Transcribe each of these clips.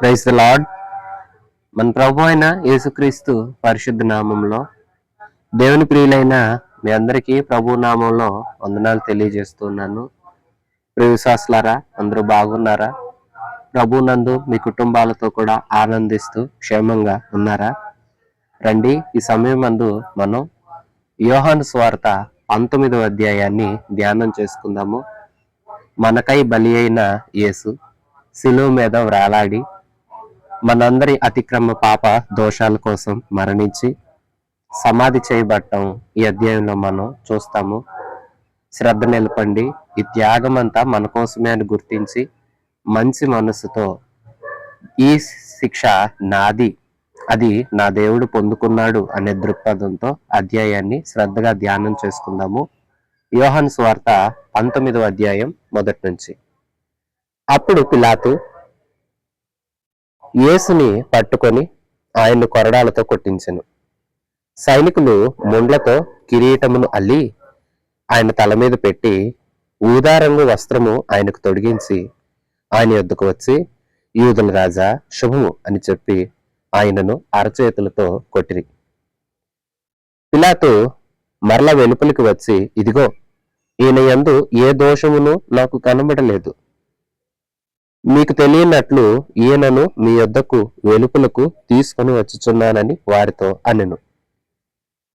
Praise the lord. మన ప్రభు అయిన యేసుక్రీస్తు పరిశుద్ధ నామంలో దేవుని ప్రియులైన మీ అందరికీ ప్రభు నామంలో వందనాలు తెలియజేస్తున్నాను. ప్రియ విశ్వాసులారా, అందరూ బాగున్నారా? ప్రభు నందు మీ కుటుంబాలతో కూడా ఆనందిస్తూ క్షేమంగా ఉన్నారా? రండి, ఈ సమయం నందు మనం యోహాను సువార్త 19వ అధ్యాయాన్ని ధ్యానం చేసుకుందాము. మనకై బలి అయిన యేసు శిలువ మీద వ్రాలాడి మనందరి అతిక్రమ పాప దోషాల కోసం మరణించి సమాధి చేయబడటం ఈ అధ్యాయంలో మనం చూస్తాము. శ్రద్ధ నిలపండి. ఈ త్యాగం అంతా మన కోసమే అని గుర్తించి మంచి మనసుతో ఈ శిక్ష నాది, అది నా దేవుడు పొందుకున్నాడు అనే దృక్పథంతో అధ్యాయాన్ని శ్రద్ధగా ధ్యానం చేసుకుందాము. యోహాను సువార్త 19వ అధ్యాయం మొదటి నుంచి. అప్పుడు పిలాతు యేసుని పట్టుకొని ఆయన్ను కొరడాలతో కొట్టించెను. సైనికులు ముండ్లతో కిరీటమును అల్లి ఆయన తల మీద పెట్టి ఊదారంగు వస్త్రము ఆయనకు తొడిగించి ఆయన యొద్దకు వచ్చి, యూదుల రాజా, శుభము అని చెప్పి ఆయనను అరచేతులతో కొట్టిరి. పిలాతు మరల వెలుపలికి వచ్చి, ఇదిగో, ఈయన యందు ఏ దోషమును నాకు కనబడలేదు. మీకు తెలియనట్లు ఈయనను మీ యొద్దకు వెలుపలకు తీసుకొని వచ్చుచున్నానని వారితో అనెను.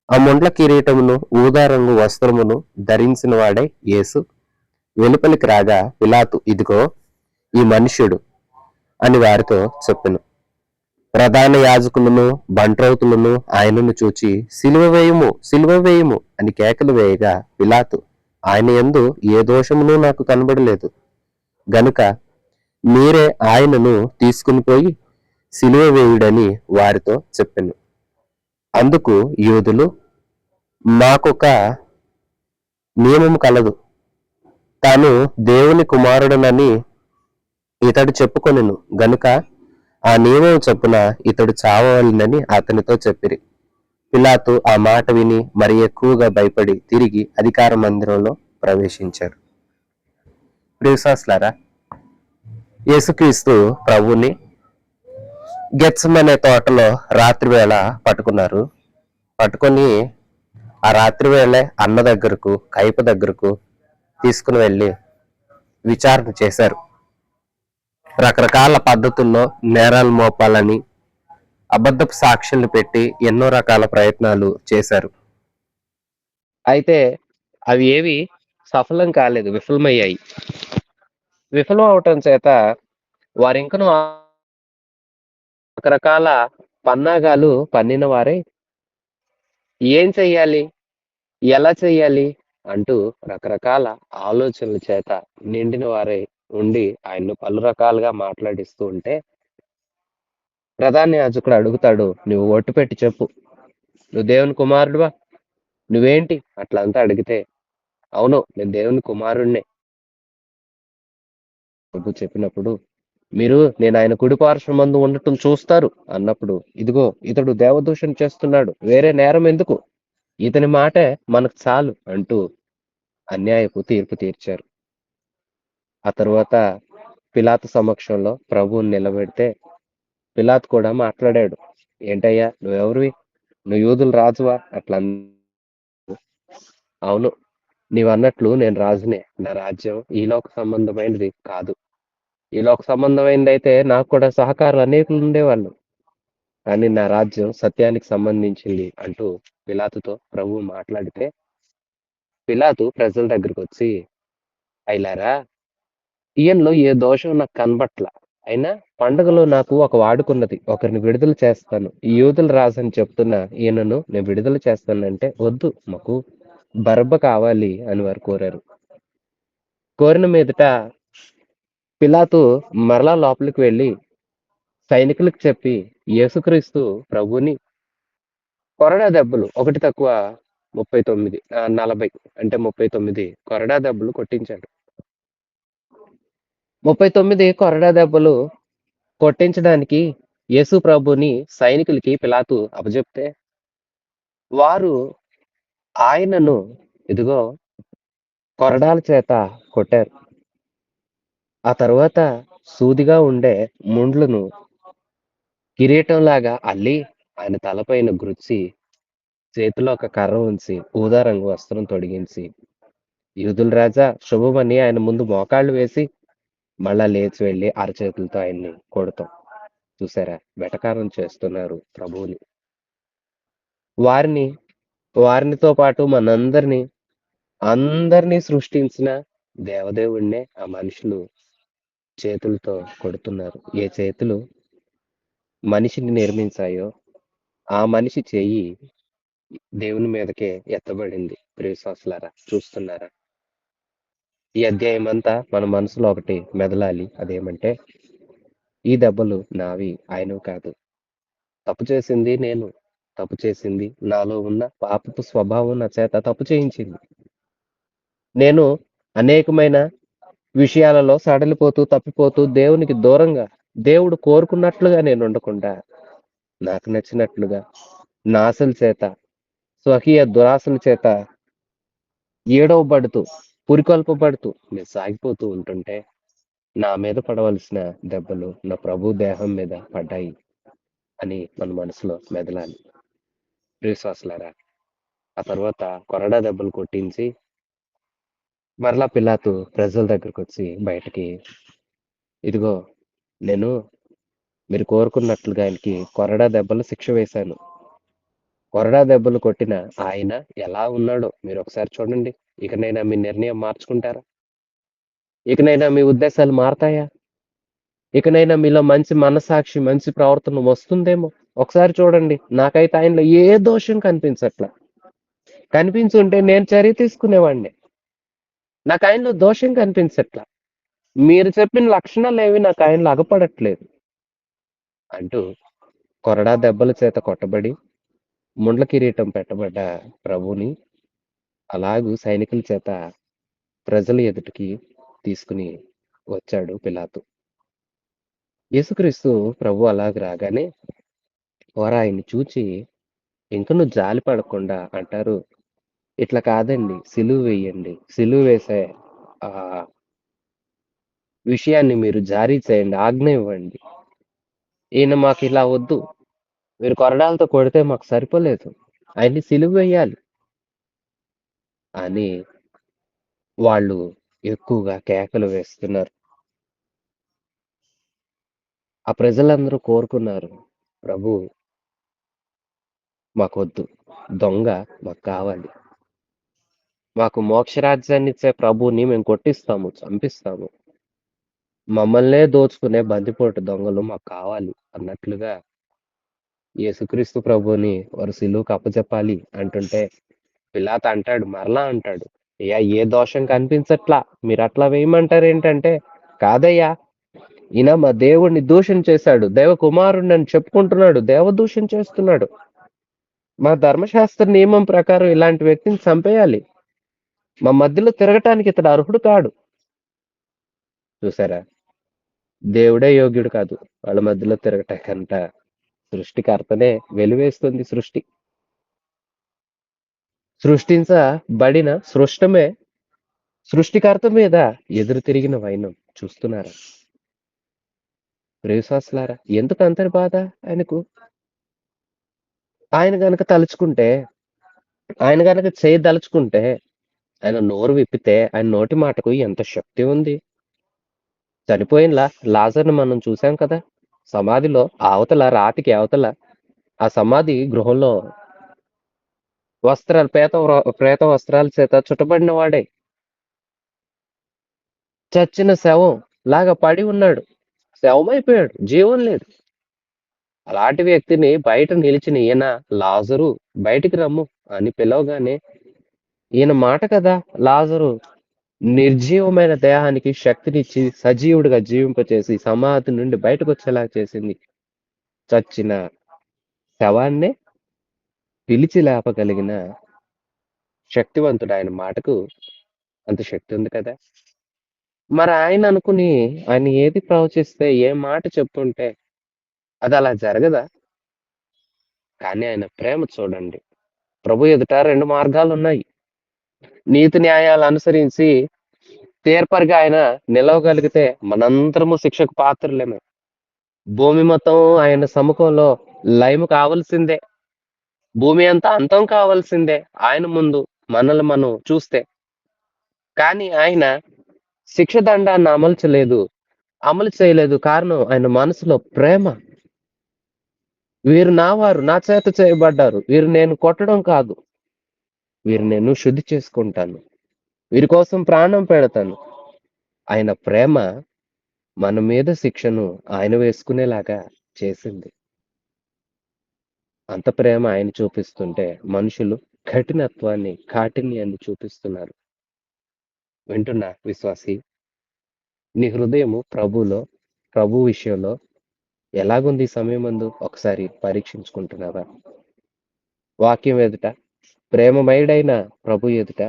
ఆ ముండ్ల కిరీటమును ఊదారంగు వస్త్రమును ధరించిన వాడే యేసు వెలుపలికి రాగా పిలాతు, ఇదిగో ఈ మనుష్యుడు అని వారితో చెప్పెను. ప్రధాన యాజకులను బంట్రౌతులను ఆయనను చూచి, సిలువ వేయుము, సిలువ వేయుము అని కేకలు వేయగా పిలాతు, ఆయన యందు ఏ దోషమును నాకు కనబడలేదు గనుక మీరే ఆయనను తీసుకుని పోయి సిలువ వేయుడని వారితో చెప్పెను. అందుకు యూదులు, మాకొక నియమము కలదు, తాను దేవుని కుమారుడనని ఇతడు చెప్పుకొనెను గనుక ఆ నియమం చొప్పున ఇతడు చావవలెనని అతనితో చెప్పిరి. పిలాతు ఆ మాట విని మరి ఎక్కువగా భయపడి తిరిగి అధికార మందిరంలో ప్రవేశించారు. ప్రియవిశ్వాసులారా, యేసుక్రీస్తు ప్రభుని గెత్సెమనే తోటలో రాత్రి వేళ పట్టుకున్నారు. పట్టుకొని ఆ రాత్రి వేళ అన్న దగ్గరకు, కైప దగ్గరకు తీసుకుని వెళ్ళి విచారణ చేశారు. రకరకాల పద్ధతుల్లో నేరాలు మోపాలని అబద్ధపు సాక్షులు పెట్టి ఎన్నో రకాల ప్రయత్నాలు చేశారు. అయితే అవి ఏవి సఫలం కాలేదు, విఫలమయ్యాయి. విఫలం అవటం చేత వారింకను రకరకాల పన్నాగాలు పన్నిన వారే ఏం చెయ్యాలి, ఎలా చెయ్యాలి అంటూ రకరకాల ఆలోచనల చేత నిండిన వారే ఉండి ఆయన్ను పలు రకాలుగా మాట్లాడిస్తూ ఉంటే ప్రధాన యాజకుడు అడుగుతాడు, నువ్వు ఒట్టు పెట్టి చెప్పు, నువ్వు దేవుని కుమారుడువా, నువ్వేంటి అట్లా అంతా అడిగితే, అవును నేను దేవుని కుమారుణ్ణే ప్రభు చెప్పినప్పుడు, మీరు నేను ఆయన కుడి పార్శ్వమందు ఉండటం చూస్తారు అన్నప్పుడు, ఇదిగో ఇతడు దేవదూషణ చేస్తున్నాడు, వేరే నేరం ఎందుకు, ఇతని మాటే మనకు చాలు అంటూ అన్యాయపు తీర్పు తీర్చారు. ఆ తరువాత పిలాతు సమక్షంలో ప్రభువుని నిలబెడితే పిలాతు కూడా మాట్లాడాడు. ఏంటయ్యా, నువ్వెవరివి, నువ్వు యూదుల రాజువా? అట్లా అవును, నీవన్నట్లు నేను రాజునే. నా రాజ్యం ఈ లోక సంబంధమైనది కాదు. ఈ లోక సంబంధమైనది అయితే నాకు కూడా సహకారులు అనేకులు ఉండేవాళ్ళు, కానీ నా రాజ్యం సత్యానికి సంబంధించింది అంటూ పిలాతుతో ప్రభువు మాట్లాడితే పిలాతు ప్రజల దగ్గరికి వచ్చి, అయిలారా, ఈయనలో ఏ దోషం నాకు కనబట్ల, అయినా పండుగలో నాకు ఒక వాడుకున్నది, ఒకరిని విడుదల చేస్తాను, ఈ యూదుల రాజు అని చెప్తున్నా ఈయనను నేను విడుదల చేస్తానంటే, వద్దు, మాకు బరబ్బ కావాలి అని వారు కోరారు. కోరిన మీదట పిలాతు మరలా లోపలికి వెళ్ళి సైనికులకు చెప్పి యేసుక్రీస్తు ప్రభుని కొరడా దెబ్బలు, ఒకటి తక్కువ 39, 40 అంటే 39 కొరడా దెబ్బలు కొట్టించాడు. 39 కొరడా దెబ్బలు కొట్టించడానికి యేసు ప్రభుని సైనికులకి పిలాతు అప్పజెప్తే వారు ఆయనను ఇదిగో కొరడాల చేత కొట్టారు. ఆ తర్వాత సూదిగా ఉండే ముండ్లను కిరీటంలాగా అల్లి ఆయన తలపైన గుర్చి, చేతిలో ఒక కర్ర ఉంచి, ఊదా రంగు వస్త్రం తొడిగించి, యూదుల రాజా శుభమని ఆయన ముందు మోకాళ్ళు వేసి, మళ్ళా లేచి వెళ్లి అరచేతులతో ఆయన్ని కొడతాం. చూసారా? వెటకారం చేస్తున్నారు ప్రభువుని. వారిని వారినితో పాటు అందరిని సృష్టించిన దేవదేవుడినే ఆ మనుషులు చేతులతో కొడుతున్నారు. ఏ చేతులు మనిషిని నిర్మించాయో, ఆ మనిషి చెయ్యి దేవుని మీదకే ఎత్తబడింది. ప్రియశ్వాసులారా చూస్తున్నారా? ఈ అధ్యాయమంతా మన మనసులో ఒకటి మెదలాలి. అదేమంటే, ఈ దెబ్బలు నావి, ఆయనవి కాదు. తప్పు చేసింది నేను. తప్పు చేసింది నాలో ఉన్న పాపపు స్వభావం నా చేత తప్పు చేయించింది. నేను అనేకమైన విషయాలలో సడలిపోతూ, తప్పిపోతూ దేవునికి దూరంగా, దేవుడు కోరుకున్నట్లుగా నేను ఉండకుండా, నాకు నచ్చినట్లుగా, నా ఆశల చేత, స్వకీయ దురాశల చేత ఏడవబడుతూ, పురికొల్పబడుతూ నేను సాగిపోతూ ఉంటుంటే, నా మీద పడవలసిన దెబ్బలు నా ప్రభు దేహం మీద పడ్డాయి అని మన మనసులో మెదలాలి. ప్రియశ్వాసులారా, ఆ తర్వాత కొరడా దెబ్బలు కొట్టించి, మరలా పిలాతు ప్రజల దగ్గరకొచ్చి బయటకి, ఇదిగో నేను మీరు కోరుకున్నట్లుగా ఆయనకి కొరడా దెబ్బలు శిక్ష వేశాను. కొరడా దెబ్బలు కొట్టిన ఆయన ఎలా ఉన్నాడో మీరొకసారి చూడండి. ఇకనైనా మీ నిర్ణయం మార్చుకుంటారా? ఇకనైనా మీ ఉద్దేశాలు మారతాయా? ఇకనైనా మీలో మంచి మనస్సాక్షి, మంచి ప్రవర్తన వస్తుందేమో! ఒకసారి చూడండి. నాకైతే ఆయనలో ఏ దోషం కనిపించట్ల. కనిపించుంటే నేను చర్య తీసుకునేవాడిని. నాకాయనలో దోషం కనిపించట్ల. మీరు చెప్పిన లక్షణాలేవి నాకాయనలో అగపడట్లేదు అంటూ కొరడా దెబ్బల చేత కొట్టబడి, ముండ్ల కిరీటం పెట్టబడ్డ ప్రభువుని అలాగూ సైనికుల చేత ప్రజల ఎదుటికి తీసుకుని వచ్చాడు పిలాతు. యేసుక్రీస్తు ప్రభువు అలాగ రాగానే వారాయన్ని చూచి, ఇంకనూ జాలి పడకుండా అంటారు, ఇట్లా కాదండి సిలువ వెయ్యండి. సిలువ వేసే ఆహ్, విషయాన్ని మీరు జారీ చేయండి. ఆజ్ఞ ఇవ్వండి. ఈయన మాకిలా వద్దు. మీరు కొరడాలతో కొడితే మాకు సరిపోలేదు. ఆయన్ని సిలువ వెయ్యాలి అని వాళ్ళు ఎక్కువగా కేకలు వేస్తున్నారు. ఆ ప్రజలందరూ కోరుకున్నారు, ప్రభు మాకొద్దు. దొంగ మాకు కావాలి. మాకు మోక్షరాజ్యాన్నిచ్చే ప్రభువుని మేము కొట్టిస్తాము, చంపిస్తాము. మమ్మల్నే దోచుకునే బందిపోటు దొంగలు మాకు కావాలి అన్నట్లుగా యేసుక్రీస్తు ప్రభువుని వారు సిలువకు అప్పజెప్పాలి అంటుంటే, పిలాతు అంటాడు, మరలా అంటాడు, అయ్యా ఏ దోషం కనిపించట్లా. మీరట్లా వేయమంటారేంటంటే, కాదయ్యా ఈయన మా దేవుడిని దూషణ చేశాడు. దేవ కుమారుడిని చెప్పుకుంటున్నాడు. దేవదూషణ చేస్తున్నాడు. మా ధర్మశాస్త్ర నియమం ప్రకారం ఇలాంటి వ్యక్తిని చంపేయాలి. మా మధ్యలో తిరగటానికి ఇతడు అర్హుడు కాడు. చూసారా? దేవుడే యోగ్యుడు కాదు వాళ్ళ మధ్యలో తిరగటానికంట. సృష్టికర్తనే వెలివేస్తుంది సృష్టి. సృష్టించబడిన సృష్టమే సృష్టికర్త మీద ఎదురు తిరిగిన వైనం చూస్తున్నారా? ప్రియవిశ్వాసులారా, ఎందుకు అంతటి బాధ ఆయనకు? ఆయన గనక తలుచుకుంటే, ఆయన గనక చేయదలుచుకుంటే, ఆయన నోరు విప్పితే ఆయన నోటి మాటకు ఎంత శక్తి ఉంది. చనిపోయిన లాజర్‌ని మనం చూసాం కదా! సమాధిలో అవతల రాతికి అవతల ఆ సమాధి గృహంలో వస్త్రాలు ప్రేత వస్త్రాల చేత చుట్టబడిన వాడే. చచ్చిన శవం లాగా పడి ఉన్నాడు. శవమైపోయాడు. జీవం లేదు. అలాంటి వ్యక్తిని బయట నిలిచిన ఈయన, లాజరు బయటికి రమ్ము అని పిలవగానే, ఈయన మాట కదా లాజరు నిర్జీవమైన దేహానికి శక్తినిచ్చి సజీవుడిగా జీవింపచేసి సమాధి నుండి బయటకొచ్చేలా చేసింది. చచ్చిన శవాన్నే పిలిచి లేపగలిగిన శక్తివంతుడు. ఆయన మాటకు అంత శక్తి ఉంది కదా! మరి ఆయన అనుకుని ఆయన ఏది ప్రవచిస్తే, ఏ మాట చెప్పుంటే అది అలా జరగదా? కానీ ఆయన ప్రేమ చూడండి. ప్రభు ఎదుట 2 మార్గాలున్నాయి. నీతి న్యాయాలు అనుసరించి తీర్పరిగా ఆయన నిలవగలిగితే మనందరము శిక్షకు పాత్రులమే. భూమి మొత్తం ఆయన సముఖంలో లయము కావాల్సిందే. భూమి అంతా అంతం కావాల్సిందే ఆయన ముందు మనల్ని మనం చూస్తే. కానీ ఆయన శిక్ష దండాన్ని అమలు చేయలేదు. కారణం ఆయన మనసులో ప్రేమ. వీరు నా వారు, నా చేత చేయబడ్డారు. వీరు నేను కొట్టడం కాదు. వీరు నేను శుద్ధి చేసుకుంటాను. వీరి కోసం ప్రాణం పెడతాను. ఆయన ప్రేమ మన మీద శిక్షను ఆయన వేసుకునేలాగా చేసింది. అంత ప్రేమ ఆయన చూపిస్తుంటే మనుషులు కఠినత్వాన్ని, కాఠిన్యాన్ని చూపిస్తున్నారు. వింటున్నా విశ్వాసి, నీ హృదయము ప్రభు విషయంలో ఎలాగుంది ఈ సమయమందు ఒకసారి పరీక్షించుకుంటున్నావా? వాక్యం ఎదుట, ప్రేమమయుడైన ప్రభు ఎదుట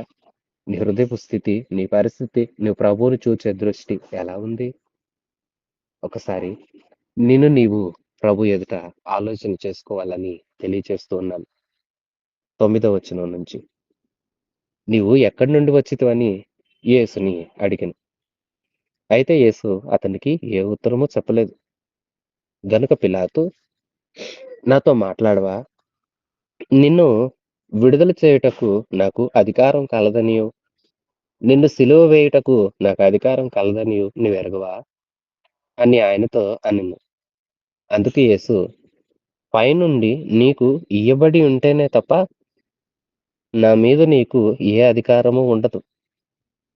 నీ హృదయపు స్థితి, నీ పరిస్థితి, నువ్వు ప్రభువుని చూచే దృష్టి ఎలా ఉంది? ఒకసారి నిన్ను నీవు ప్రభు ఎదుట ఆలోచన చేసుకోవాలని తెలియచేస్తూ ఉన్నాను. 9వ వచనం నుంచి. నీవు ఎక్కడి నుండి వచ్చితివని యేసుని అడిగాను. అయితే యేసు అతనికి ఏ ఉత్తరము చెప్పలేదు. గనుక పిలాతు, నాతో మాట్లాడవా? నిన్ను విడుదల చేయుటకు నాకు అధికారం కలదనియు, నిన్ను సిలువ వేయుటకు నాకు అధికారం కలదనియు నువ్వెరగవా? అని ఆయనతో అనెను. అందుకు యేసు, పైనుండి నీకు ఇయ్యబడి ఉంటేనే తప్ప నా మీద నీకు ఏ అధికారము ఉండదు.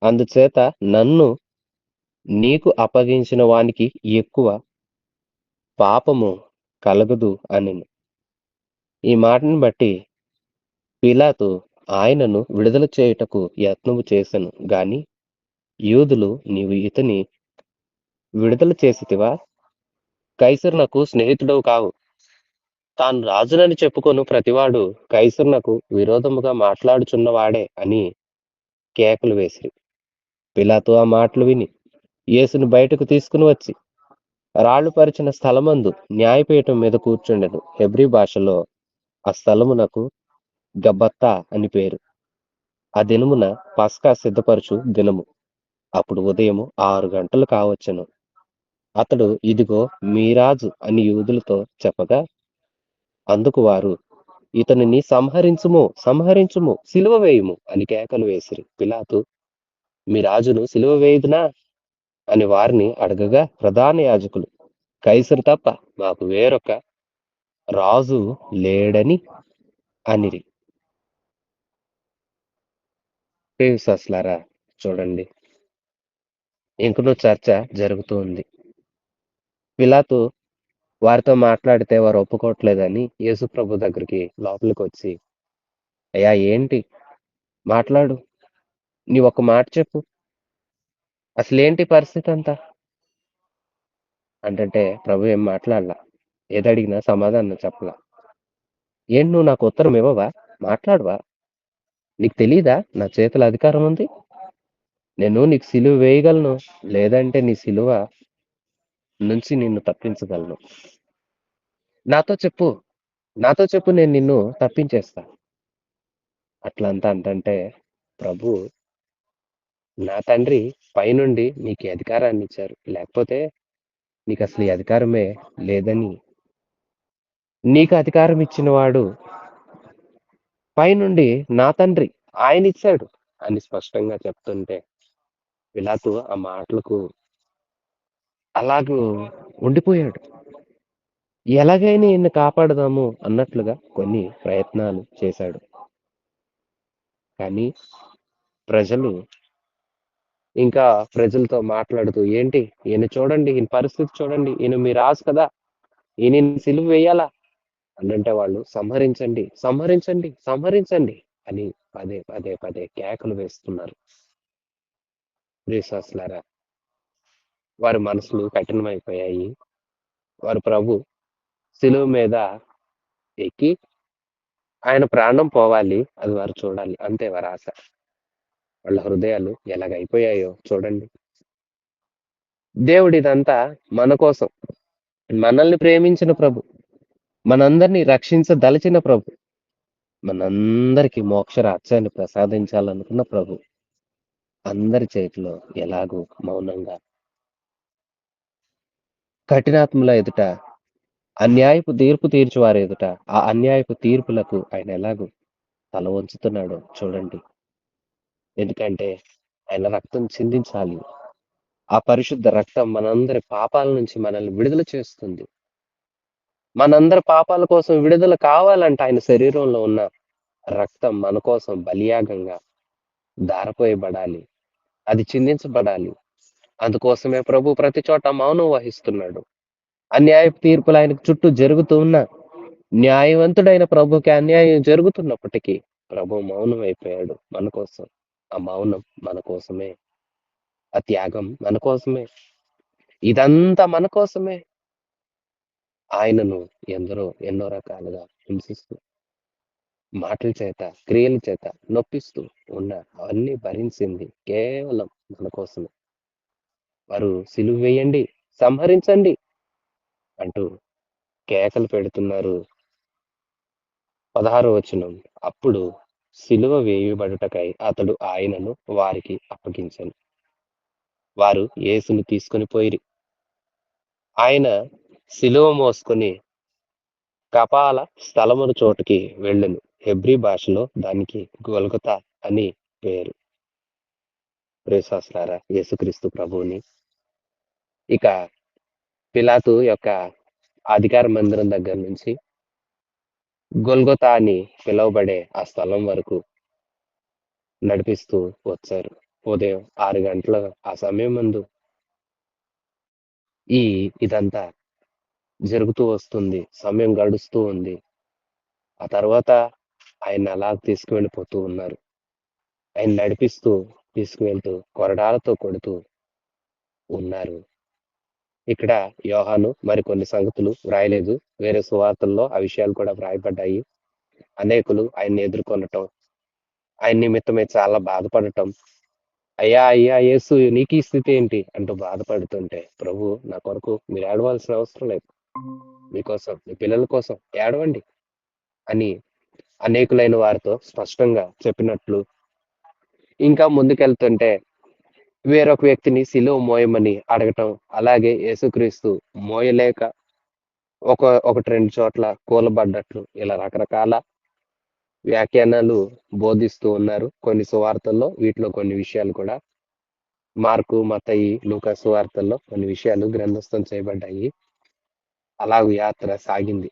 అందుచేత నన్ను నీకు అప్పగించిన వానికి ఎక్కువ పాపము కలగదు అనెను. ఈ మాటను బట్టి పిలాతు ఆయనను విడుదల చేయుటకు యత్నము చేసెను గాని యూదులు, నీవు ఇతని విడుదల చేసితివా? కైసరునకు స్నేహితుడవు కావు. తాను రాజునని చెప్పుకొను ప్రతివాడు కైసరునకు విరోధముగా మాట్లాడుచున్నవాడే అని కేకలు వేసిరి. పిలాతు ఆ మాటలు విని యేసును బయటకు తీసుకుని వచ్చి రాళ్లు పరిచిన స్థలమందు న్యాయపీఠం మీద కూర్చుండెను. హెబ్రీ భాషలో ఆ స్థలమునకు గబ్బత్తా అని పేరు. ఆ దినమున పస్కా సిద్ధపరచు దినము. అప్పుడు ఉదయము 6 గంటలు కావచ్చెను. అతడు, ఇదిగో మీ రాజు అని యూదులతో చెప్పగా, అందుకు వారు, ఇతనిని సంహరించుము, సిలువ వేయుము అని కేకలు వేసిరి. పిలాతు, మీ రాజును సిలువ వేయుదునా అని వారిని అడగగా, ప్రధాన యాజకులు, కైసరు తప్ప మాకు వేరొక రాజు లేడని అనిరి. విశ్వాసులారా, చూడండి, ఇంకనూ చర్చ జరుగుతూ ఉంది. పిలాతు వారితో మాట్లాడితే వారు ఒప్పుకోవట్లేదని యేసు ప్రభు దగ్గరికి లోపలికి వచ్చి, అయ్యా ఏంటి మాట్లాడు, నీ ఒక మాట చెప్పు, అసలేంటి పరిస్థితి అంతా అంటే ప్రభు ఏం మాట్లాడలా. ఏదడిగినా సమాధానం చెప్పలా. ఏంటి నువ్వు నాకు ఉత్తరం ఇవ్వవా? మాట్లాడవా? నీకు తెలీదా నా చేతుల అధికారం ఉంది? నేను నీకు సిలువ వేయగలను, లేదంటే నీ సిలువ నుంచి నిన్ను తప్పించగలను. నాతో చెప్పు, నేను నిన్ను తప్పించేస్తా. అట్లంతా అంటే ప్రభు, నా తండ్రి పైనుండి నీకు ఈ అధికారాన్ని ఇచ్చారు, లేకపోతే నీకు అసలు ఈ అధికారమే లేదని, నీకు అధికారం ఇచ్చిన వాడు పైనుండి నా తండ్రి ఆయన ఇచ్చాడు అని స్పష్టంగా చెప్తుంటే పిలాతు ఆ మాటలకు అలాగూ ఉండిపోయాడు. ఎలాగైనా ఈయన్ని కాపాడదాము అన్నట్లుగా కొన్ని ప్రయత్నాలు చేశాడు. కానీ ప్రజలు ఇంకా ప్రజలతో మాట్లాడుతూ, ఏంటి ఈయన చూడండి, ఈయన పరిస్థితి చూడండి, ఈయన మీ రాజు కదా, ఈయన సిలువ వేయాలా అంటే వాళ్ళు సంహరించండి అని పదే కేకలు వేస్తున్నారు. విశ్వాసులారా, వారి మనసులు కఠినమైపోయాయి. వారు ప్రభు సిలువ మీద ఎక్కి ఆయన ప్రాణం పోవాలి, అది వారు చూడాలి, అంతే వారి ఆశ. వాళ్ళ హృదయాలు ఎలాగైపోయాయో చూడండి. దేవుడు ఇదంతా మన కోసం, మనల్ని ప్రేమించిన ప్రభు, మనందరినీ రక్షించదలిచిన ప్రభు, మనందరికీ మోక్ష రాజ్యాన్ని ప్రసాదించాలనుకున్న ప్రభు అందరి చేతిలో ఎలాగూ మౌనంగా కఠినాత్ముల ఎదుట, అన్యాయపు తీర్పు తీర్చువారి ఎదుట, ఆ అన్యాయపు తీర్పులకు ఆయన ఎలాగూ తల వంచుతున్నాడో చూడండి. ఎందుకంటే ఆయన రక్తం చిందించాలి. ఆ పరిశుద్ధ రక్తం మనందరి పాపాల నుంచి మనల్ని విడుదల చేస్తుంది. మనందరి పాపాల కోసం విడుదల కావాలంటే ఆయన శరీరంలో ఉన్న రక్తం మన కోసం బలియాగంగా ధారపోయబడాలి. అది చిందించబడాలి. అందుకోసమే ప్రభు ప్రతి చోట మౌనం వహిస్తున్నాడు. అన్యాయపు తీర్పులు ఆయనకు చుట్టూ జరుగుతూ ఉన్నా, న్యాయవంతుడైన ప్రభుకి అన్యాయం జరుగుతున్నప్పటికీ ప్రభు మౌనం అయిపోయాడు మన కోసం. ఆ మౌనం మన కోసమే. ఆ త్యాగం మన కోసమే. ఇదంతా మన కోసమే. ఆయనను ఎందరో ఎన్నో రకాలుగా హింసిస్తూ, మాటల చేత, క్రియల చేత నొప్పిస్తూ ఉన్న అవన్నీ భరించింది కేవలం మన కోసమే. వారు సిలువ వేయండి, సంహరించండి అంటూ కేకలు పెడుతున్నారు. 16వ వచనం. అప్పుడు సిలువ వేయబడుటకై అతడు ఆయనను వారికి అప్పగించెను. వారు యేసును తీసుకొని పోయిరి. ఆయన సిలువ మోసుకొని కపాల స్థలమును చోటుకి వెళ్ళెను. హెబ్రీ భాషలో దానికి గొల్గొతా అని పేరు. ప్రియశాస్త్రారా యేసుక్రీస్తు ప్రభువుని ఇక పిలాతు యొక్క అధికార మందిరం దగ్గర నుంచి గొల్గొతా అని పిలువబడే ఆ స్థలం వరకు నడిపిస్తూ వచ్చారు. ఉదయం 6 గంటల ఆ సమయం ముందు ఇదంతా జరుగుతూ వస్తుంది. సమయం గడుస్తూ ఉంది. ఆ తర్వాత ఆయన్ని అలా తీసుకువెళ్ళిపోతూ ఉన్నారు. ఆయన నడిపిస్తూ తీసుకువెళ్తూ కొరడాలతో కొడుతూ ఉన్నారు. ఇక్కడ యోహాను మరికొన్ని సంగతులు వ్రాయలేదు. వేరే సువార్తల్లో ఆ విషయాలు కూడా వ్రాయబడ్డాయి. అనేకులు ఆయన్ని ఎదుర్కొనటం, ఆయన నిమిత్తమే చాలా బాధపడటం, అయ్యా అయ్యా యేసు నీకు ఈ స్థితి ఏంటి అంటూ బాధపడుతుంటే, ప్రభు నా కొరకు మీరు ఏడవలసిన అవసరం లేదు. మీకోసం, మీ పిల్లల కోసం ఏడవండి అని అనేకులైన వారితో స్పష్టంగా చెప్పినట్లు, ఇంకా ముందుకెళ్తుంటే వేరొక వ్యక్తిని సిలువ మోయమని అడగటం, అలాగే యేసుక్రీస్తు మోయలేక ఒకటి రెండు చోట్ల కూలబడ్డట్లు ఇలా రకరకాల వ్యాఖ్యానాలు బోధిస్తూ ఉన్నారు. కొన్ని సువార్తల్లో వీటిలో కొన్ని విషయాలు కూడా మార్కు, మత్తయి, లూకా సువార్తల్లో కొన్ని విషయాలు గ్రంథస్థం చేయబడ్డాయి. అలాగూ యాత్ర సాగింది.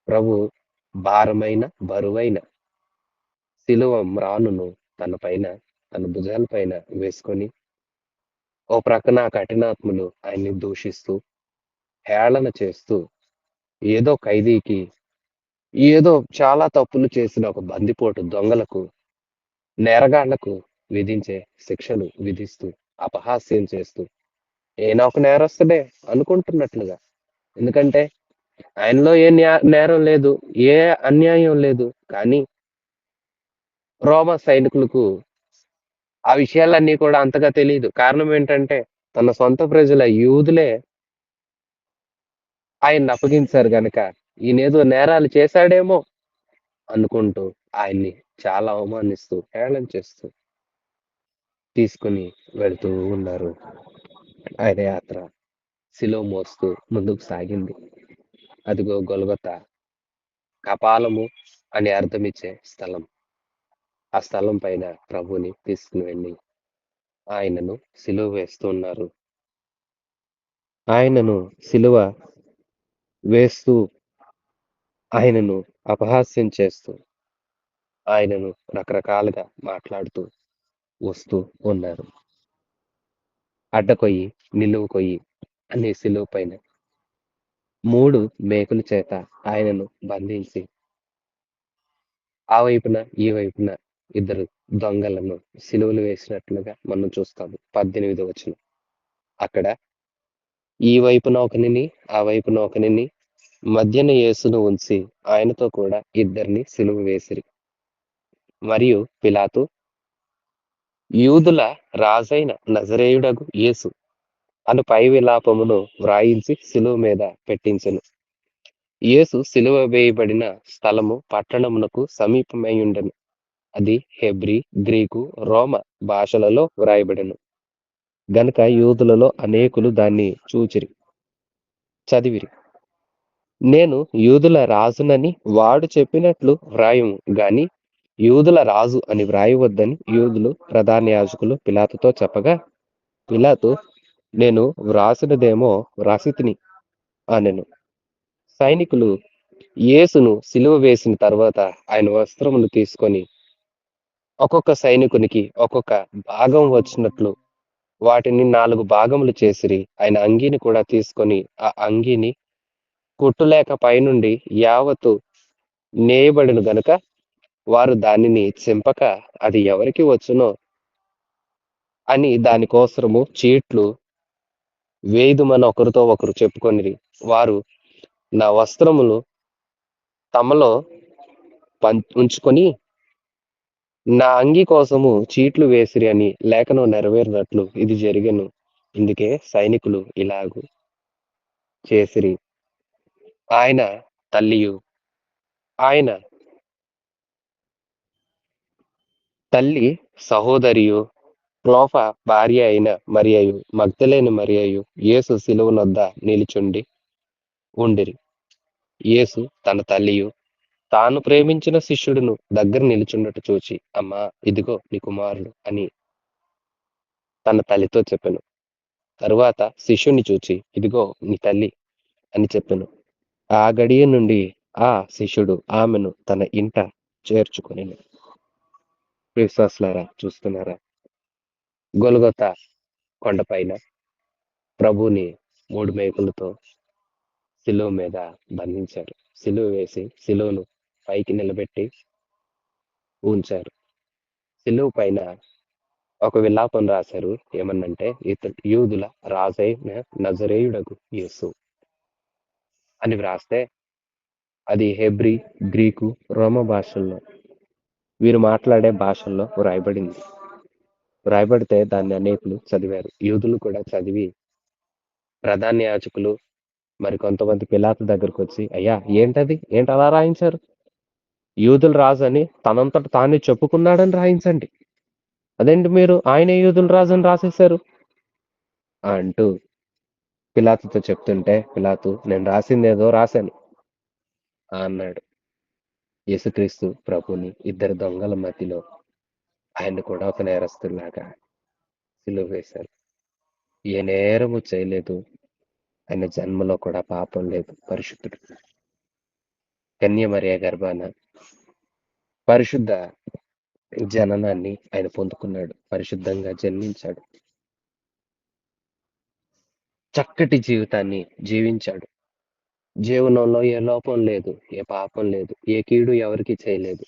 ప్రభు భారమైన, బరువైన సిలువ మ్రానును తన భుజాల పైన వేసుకొని, ఓ ప్రక్కన కఠినాత్ములు ఆయన్ని దూషిస్తూ, హేళన చేస్తూ, ఏదో ఖైదీకి, ఏదో చాలా తప్పులు చేసిన ఒక బందిపోటు దొంగలకు, నేరగాళ్లకు విధించే శిక్షలు విధిస్తూ, అపహాస్యం చేస్తూ, ఈయన ఒక నేరస్తుడే అనుకుంటున్నట్లుగా. ఎందుకంటే ఆయనలో ఏ నేరం లేదు, ఏ అన్యాయం లేదు. కానీ రోమా సైనికులకు ఆ విషయాలన్నీ కూడా అంతగా తెలియదు. కారణం ఏంటంటే తన సొంత ప్రజల యూదులే ఆయన్ని అప్పగించారు గనక ఈయనేదో నేరాలు చేశాడేమో అనుకుంటూ ఆయన్ని చాలా అవమానిస్తూ, హేళన చేస్తూ తీసుకుని వెళ్తూ ఉన్నారు. ఆయన యాత్ర సిలువ మోస్తూ ముందుకు సాగింది. అదిగో గొల్గొతా, కపాలము అని అర్థమిచ్చే స్థలం. ఆ స్థలం పైన ప్రభుని తీసుకుని వెళ్ళి ఆయనను సిలువ వేస్తున్నారు. ఆయనను సిలువ వేస్తూ, ఆయనను అపహాస్యం చేస్తూ, ఆయనను రకరకాలుగా మాట్లాడుతూ వస్తూ ఉన్నారు. అడ్డకొయ్యి, నిలువు కొయ్యి అనే సిలువ పైన 3 మేకుల చేత ఆయనను బంధించి, ఆ వైపున, ఈ వైపున ఇద్దరు దొంగలను సిలువలు వేసినట్లుగా మనం చూస్తాము. 18వ వచనం. అక్కడ ఈ వైపున ఒకనిని, ఆ వైపున ఒకనిని, మధ్యన యేసును ఉంచి ఆయనతో కూడా ఇద్దరిని సిలువ వేసిరి. మరియు పిలాతు యూదుల రాజైన నజరేయుడగు యేసు అను పై విలాపమును వ్రాయించి సిలువ మీద పెట్టించెను. యేసు సిలువ వేయబడిన స్థలము పట్టణమునకు సమీపమై ఉండెను. అది హెబ్రీ, గ్రీకు, రోమ భాషలలో వ్రాయబడెను గనుక యూదులలో అనేకులు దాన్ని చూచిరి. చదివిరి. నేను యూదుల రాజునని వాడు చెప్పినట్లు వ్రాయుము గాని యూదుల రాజు అని వ్రాయవద్దని యూదులు ప్రధాన యాజకులు పిలాతుతో చెప్పగా, పిలాతు నేను వ్రాసినదేమో వ్రాసితిని అనెను. సైనికులు యేసును సిలువ వేసిన తర్వాత ఆయన వస్త్రములు తీసుకొని ఒక్కొక్క సైనికునికి ఒక్కొక్క భాగం వచ్చినట్లు వాటిని 4 భాగములు చేసిరి. ఆయన అంగీని కూడా తీసుకొని ఆ అంగీని కుట్టులేక పైనుండి యావత్తు నేయబడెను గనుక వారు దానిని చింపక అది ఎవరికి వచ్చునో అని దానికోసరము చీట్లు వేయుదుమని ఒకరితో ఒకరు చెప్పుకొనిరి. వారు నా వస్త్రములు తమలో ఉంచుకొని నా అంగీ కోసము చీట్లు వేసిరి అని లేఖనం నెరవేరినట్లు ఇది జరిగెను. ఇందుకే సైనికులు ఇలాగు చేసిరి. ఆయన తల్లియు ఆయన తల్లి సహోదరియు క్లోఫా భార్య అయిన మరియయు మగ్దలేని మరియయు యేసు శిలువనొద్ద నిలుచుండి ఉండిరి. యేసు తన తల్లియు తాను ప్రేమించిన శిష్యుడును దగ్గర నిలుచుండట చూచి, అమ్మా ఇదిగో నీ కుమారుడు అని తన తల్లితో చెప్పెను. తరువాత శిష్యుని చూచి, ఇదిగో నీ తల్లి అని చెప్పెను. ఆ గడియ నుండి ఆ శిష్యుడు ఆమెను తన ఇంట చేర్చుకొనెను. విశ్వాసులారా చూస్తున్నారా, గొల్గొతా కొండపైన ప్రభుని 3 మేకులతో సిలువ మీద బంధించారు. సిలువ వేసి సిలువను పైకి నిలబెట్టి ఉంచారు. సిలువ పైన ఒక విలాపం రాశారు. ఏమన్నంటే, ఇతడు యూదుల రాజైన నజరేయుడగు యేసు అని వ్రాస్తే అది హెబ్రీ, గ్రీకు, రోమ భాషల్లో వీరు మాట్లాడే భాషల్లో వ్రాయబడింది. వ్రాయబడితే దాన్ని అనేకులు చదివారు. యూదులు కూడా చదివి ప్రధాన యాజకులు మరి కొంతమంది పిలాతు దగ్గరకు వచ్చి, అయ్యా ఏంటది, ఏంటి అలా రాయించారు, యూదుల రాజు అని తనంతట తానే చెప్పుకున్నాడని రాయించండి, అదేంటి మీరు ఆయనే యూదుల రాజు అని రాసేశారు అంటూ పిలాతుతో చెప్తుంటే, పిలాతు నేను రాసింది ఏదో రాశాను అన్నాడు. యేసుక్రీస్తు ప్రభుని ఇద్దరు దొంగల మధ్యలో ఆయన కూడా ఒక నేరస్తులాగా సిలువ వేశారు. ఏ నేరము చేయలేదు. ఆయన జన్మలో కూడా పాపం లేదు. పరిశుద్ధుడు. కన్యమరియ గర్భాన పరిశుద్ధ జననాన్ని ఆయన పొందుకున్నాడు. పరిశుద్ధంగా జన్మించాడు. చక్కటి జీవితాన్ని జీవించాడు. జీవనంలో ఏ లోపం లేదు, ఏ పాపం లేదు, ఏ కీడు ఎవరికి చేయలేదు.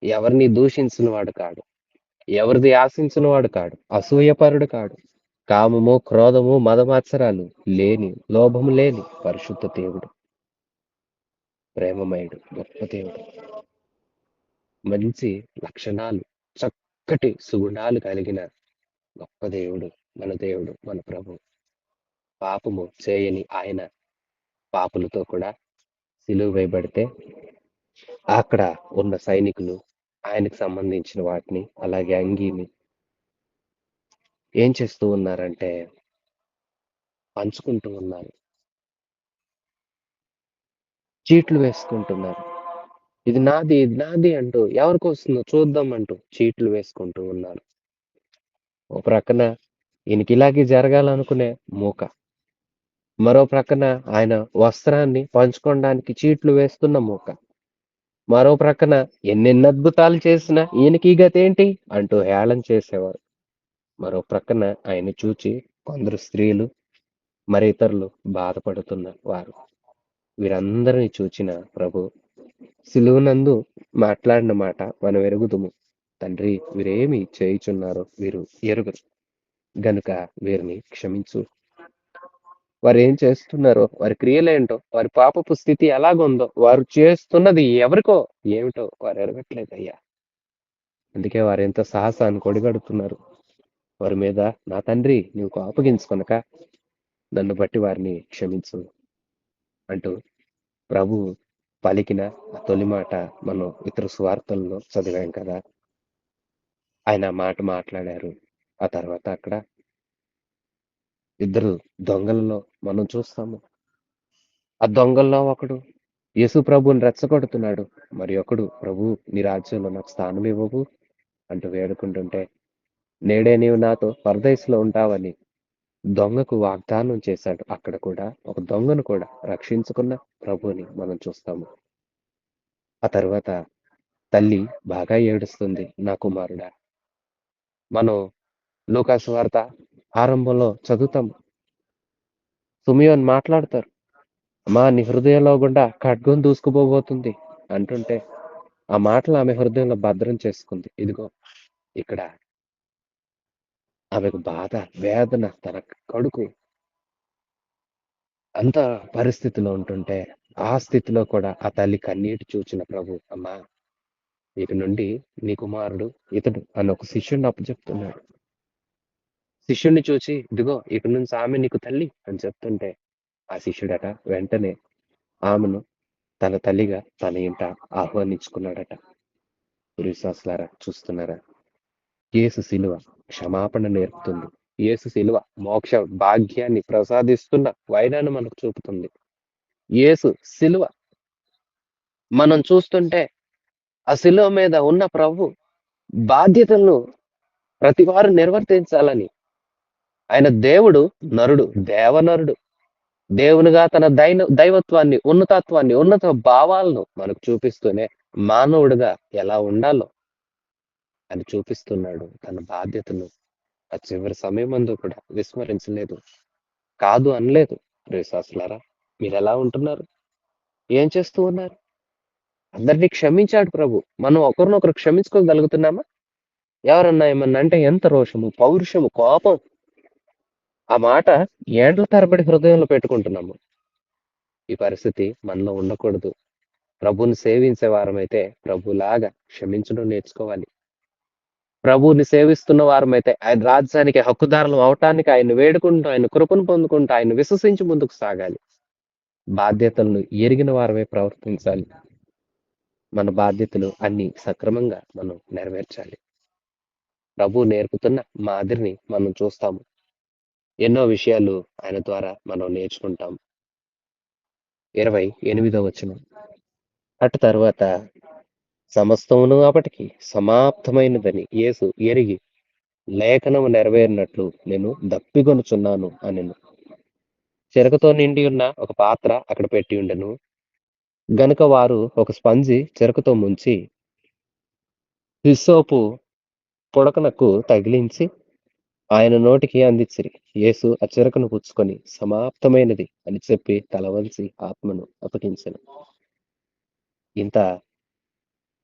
ఎవరిని దూషించిన వాడు కాడు, ఎవరిది ఆశించిన వాడు కాడు, అసూయపరుడు కాడు, కామము, క్రోధము, మదమాత్సరాలు లేని, లోభము లేని పరిశుద్ధ దేవుడు, ప్రేమమయుడు, గొప్ప దేవుడు, మంచి లక్షణాలు, చక్కటి సుగుణాలు కలిగిన గొప్ప దేవుడు మన దేవుడు, మన ప్రభు. పాపము చేయని ఆయన పాపులతో కూడా సిలువ వేయబడితే అక్కడ ఉన్న సైనికులు ఆయనకు సంబంధించిన వాటిని అలాగే అంగీని ఏం చేస్తూ ఉన్నారంటే పంచుకుంటూ ఉన్నారు, చీట్లు వేసుకుంటున్నారు. ఇది నాది, ఇది నాది అంటూ ఎవరికి వస్తుందో చూద్దాం అంటూ చీట్లు వేసుకుంటూ ఉన్నారు. ఓ ప్రక్కన ఈయనకి ఇలాగే జరగాలనుకునే మూక, మరో ప్రక్కన ఆయన వస్త్రాన్ని పంచుకోవడానికి చీట్లు వేస్తున్న మూక, మరో ప్రక్కన ఎన్నెన్ని అద్భుతాలు చేసినా ఈయనకి ఈ గతి ఏంటి అంటూ హేళన చేసేవారు. మరో ప్రక్కన ఆయన చూచి కొందరు స్త్రీలు మరి ఇతరులు బాధపడుతున్న వారు. వీరందరిని చూచిన ప్రభు సిలువనందు మాట్లాడిన మాట మనం ఎరుగుదుము. తండ్రి, వీరేమి చేయుచున్నారో వీరు ఎరుగరు గనుక వీరిని క్షమించు. వారు ఏం చేస్తున్నారో, వారి క్రియలేంటో, వారి పాపపు స్థితి ఎలాగుందో, వారు చేస్తున్నది ఎవరికో ఏమిటో వారు ఎరగట్లేదయ్యా. అందుకే వారు ఎంతో సాహసాన్ని కొడిగడుతున్నారు. వారి మీద నా తండ్రి నీవు కోపగించుకొనక నన్ను బట్టి వారిని క్షమించు అంటూ ప్రభు పలికిన ఆ తొలి మాట మనం ఇతర సువార్తల్లో చదివాం కదా. ఆయన ఆ మాట మాట్లాడారు. ఆ తర్వాత అక్కడ ఇద్దరు దొంగలలో మనం చూస్తాము. ఆ దొంగల్లో ఒకడు యేసు ప్రభువుని రెచ్చగొడుతున్నాడు. మరి ఒకడు, ప్రభు నీ రాజ్యంలో నాకు స్థానం ఇవ్వవు అంటూ వేడుకుంటుంటే, నేడే నీవు నాతో పరదైసులో ఉంటావని దొంగకు వాగ్దానం చేశాడు. అక్కడ కూడా ఒక దొంగను కూడా రక్షించుకున్న ప్రభువుని మనం చూస్తాము. ఆ తర్వాత తల్లి బాగా ఏడుస్తుంది, నా కుమారుడా. మనం లూకాసు వార్త ఆరంభంలో చదువుతాం. సిమియోన్ మాట్లాడతారు. అమ్మా నీ హృదయంలో గుండా ఖడ్గం దూసుకుపోబోతుంది అంటుంటే, ఆ మాటలు ఆమె హృదయంలో భద్రం చేసుకుంది. ఇదిగో ఇక్కడ ఆమెకు బాధ, వేదన, తన కొడుకు అంత పరిస్థితిలో ఉంటుంటే, ఆ స్థితిలో కూడా ఆ తల్లి కన్నీటి చూచిన ప్రభు, అమ్మా ఇక నుండి నీ కుమారుడు ఇతడు అని ఒక శిష్యుడిని అప్పచెప్తున్నాడు. శిష్యుడిని చూసి, ఇదిగో ఇక నుంచి ఆమె నీకు తల్లి అని చెప్తుంటే, ఆ శిష్యుడట వెంటనే ఆమెను తన తల్లిగా తన ఇంట ఆహ్వానించుకున్నాడట. విశ్వాసులారా చూస్తున్నారా? యేసు శిలువ క్షమాపణ నేర్పుతుంది. యేసు శిలువ మోక్ష భాగ్యాన్ని ప్రసాదిస్తున్న వైనాన్ని మనకు చూపుతుంది. యేసు శిలువ మనం చూస్తుంటే ఆ శిలువ మీద ఉన్న ప్రభు బాధ్యతలను ప్రతివారు నిర్వర్తించాలని, ఆయన దేవుడు, నరుడు, దేవనరుడు, దేవునిగా తన దైవత్వాన్ని, ఉన్నతత్వాన్ని, ఉన్నత భావాలను మనకు చూపిస్తూనే మానవుడిగా ఎలా ఉండాలో అని చూపిస్తున్నాడు. తన బాధ్యతను ఆ చివరి సమయమందు కూడా విస్మరించలేదు. కాదు అనలేదు. విశ్వాసులారా మీరెలా ఉంటున్నారు? ఏం చేస్తూ ఉన్నారు? అందరినీ క్షమించాడు ప్రభు. మనం ఒకరినొకరు క్షమించుకోగలుగుతున్నామా? ఎవరన్నా ఏమన్నా అంటే ఎంత రోషము, పౌరుషము, కోపం, ఆ మాట ఏండ్ల తరబడి హృదయంలో పెట్టుకుంటున్నాము. ఈ పరిస్థితి మనలో ఉండకూడదు. ప్రభువుని సేవించే వారమైతే ప్రభులాగా క్షమించడం నేర్చుకోవాలి. ప్రభువుని సేవిస్తున్న వారమైతే ఆయన రాజ్యానికి హక్కుదారులం అవటానికి ఆయన వేడుకుంటూ, ఆయన కృపను పొందుకుంటూ, ఆయన విశ్వసించి ముందుకు సాగాలి. బాధ్యతలను ఎరిగిన వారమే ప్రవర్తించాలి. మన బాధ్యతలు అన్ని సక్రమంగా మనం నెరవేర్చాలి. ప్రభు నేర్పుతున్న మాదిరిని మనం చూస్తాము. ఎన్నో విషయాలు ఆయన ద్వారా మనం నేర్చుకుంటాం. 28వ వచనం. అటు తరువాత సమస్తమును అప్పటికి సమాప్తమైనదని యేసు ఎరిగి లేఖనము నెరవేరినట్లు నేను దప్పిగొనుచున్నాను అనెను. చెరకుతో నిండి ఉన్న ఒక పాత్ర అక్కడ పెట్టి ఉండెను. గనుక వారు ఒక స్పంజి చెరకుతో ముంచి హిస్సోపు పుడకనకు తగిలించి ఆయన నోటికి అందించిరి. యేసు ఆ చెరకును పుచ్చుకొని సమాప్తమైనది అని చెప్పి తల వంచి ఆత్మను అప్పగించెను. ఇంత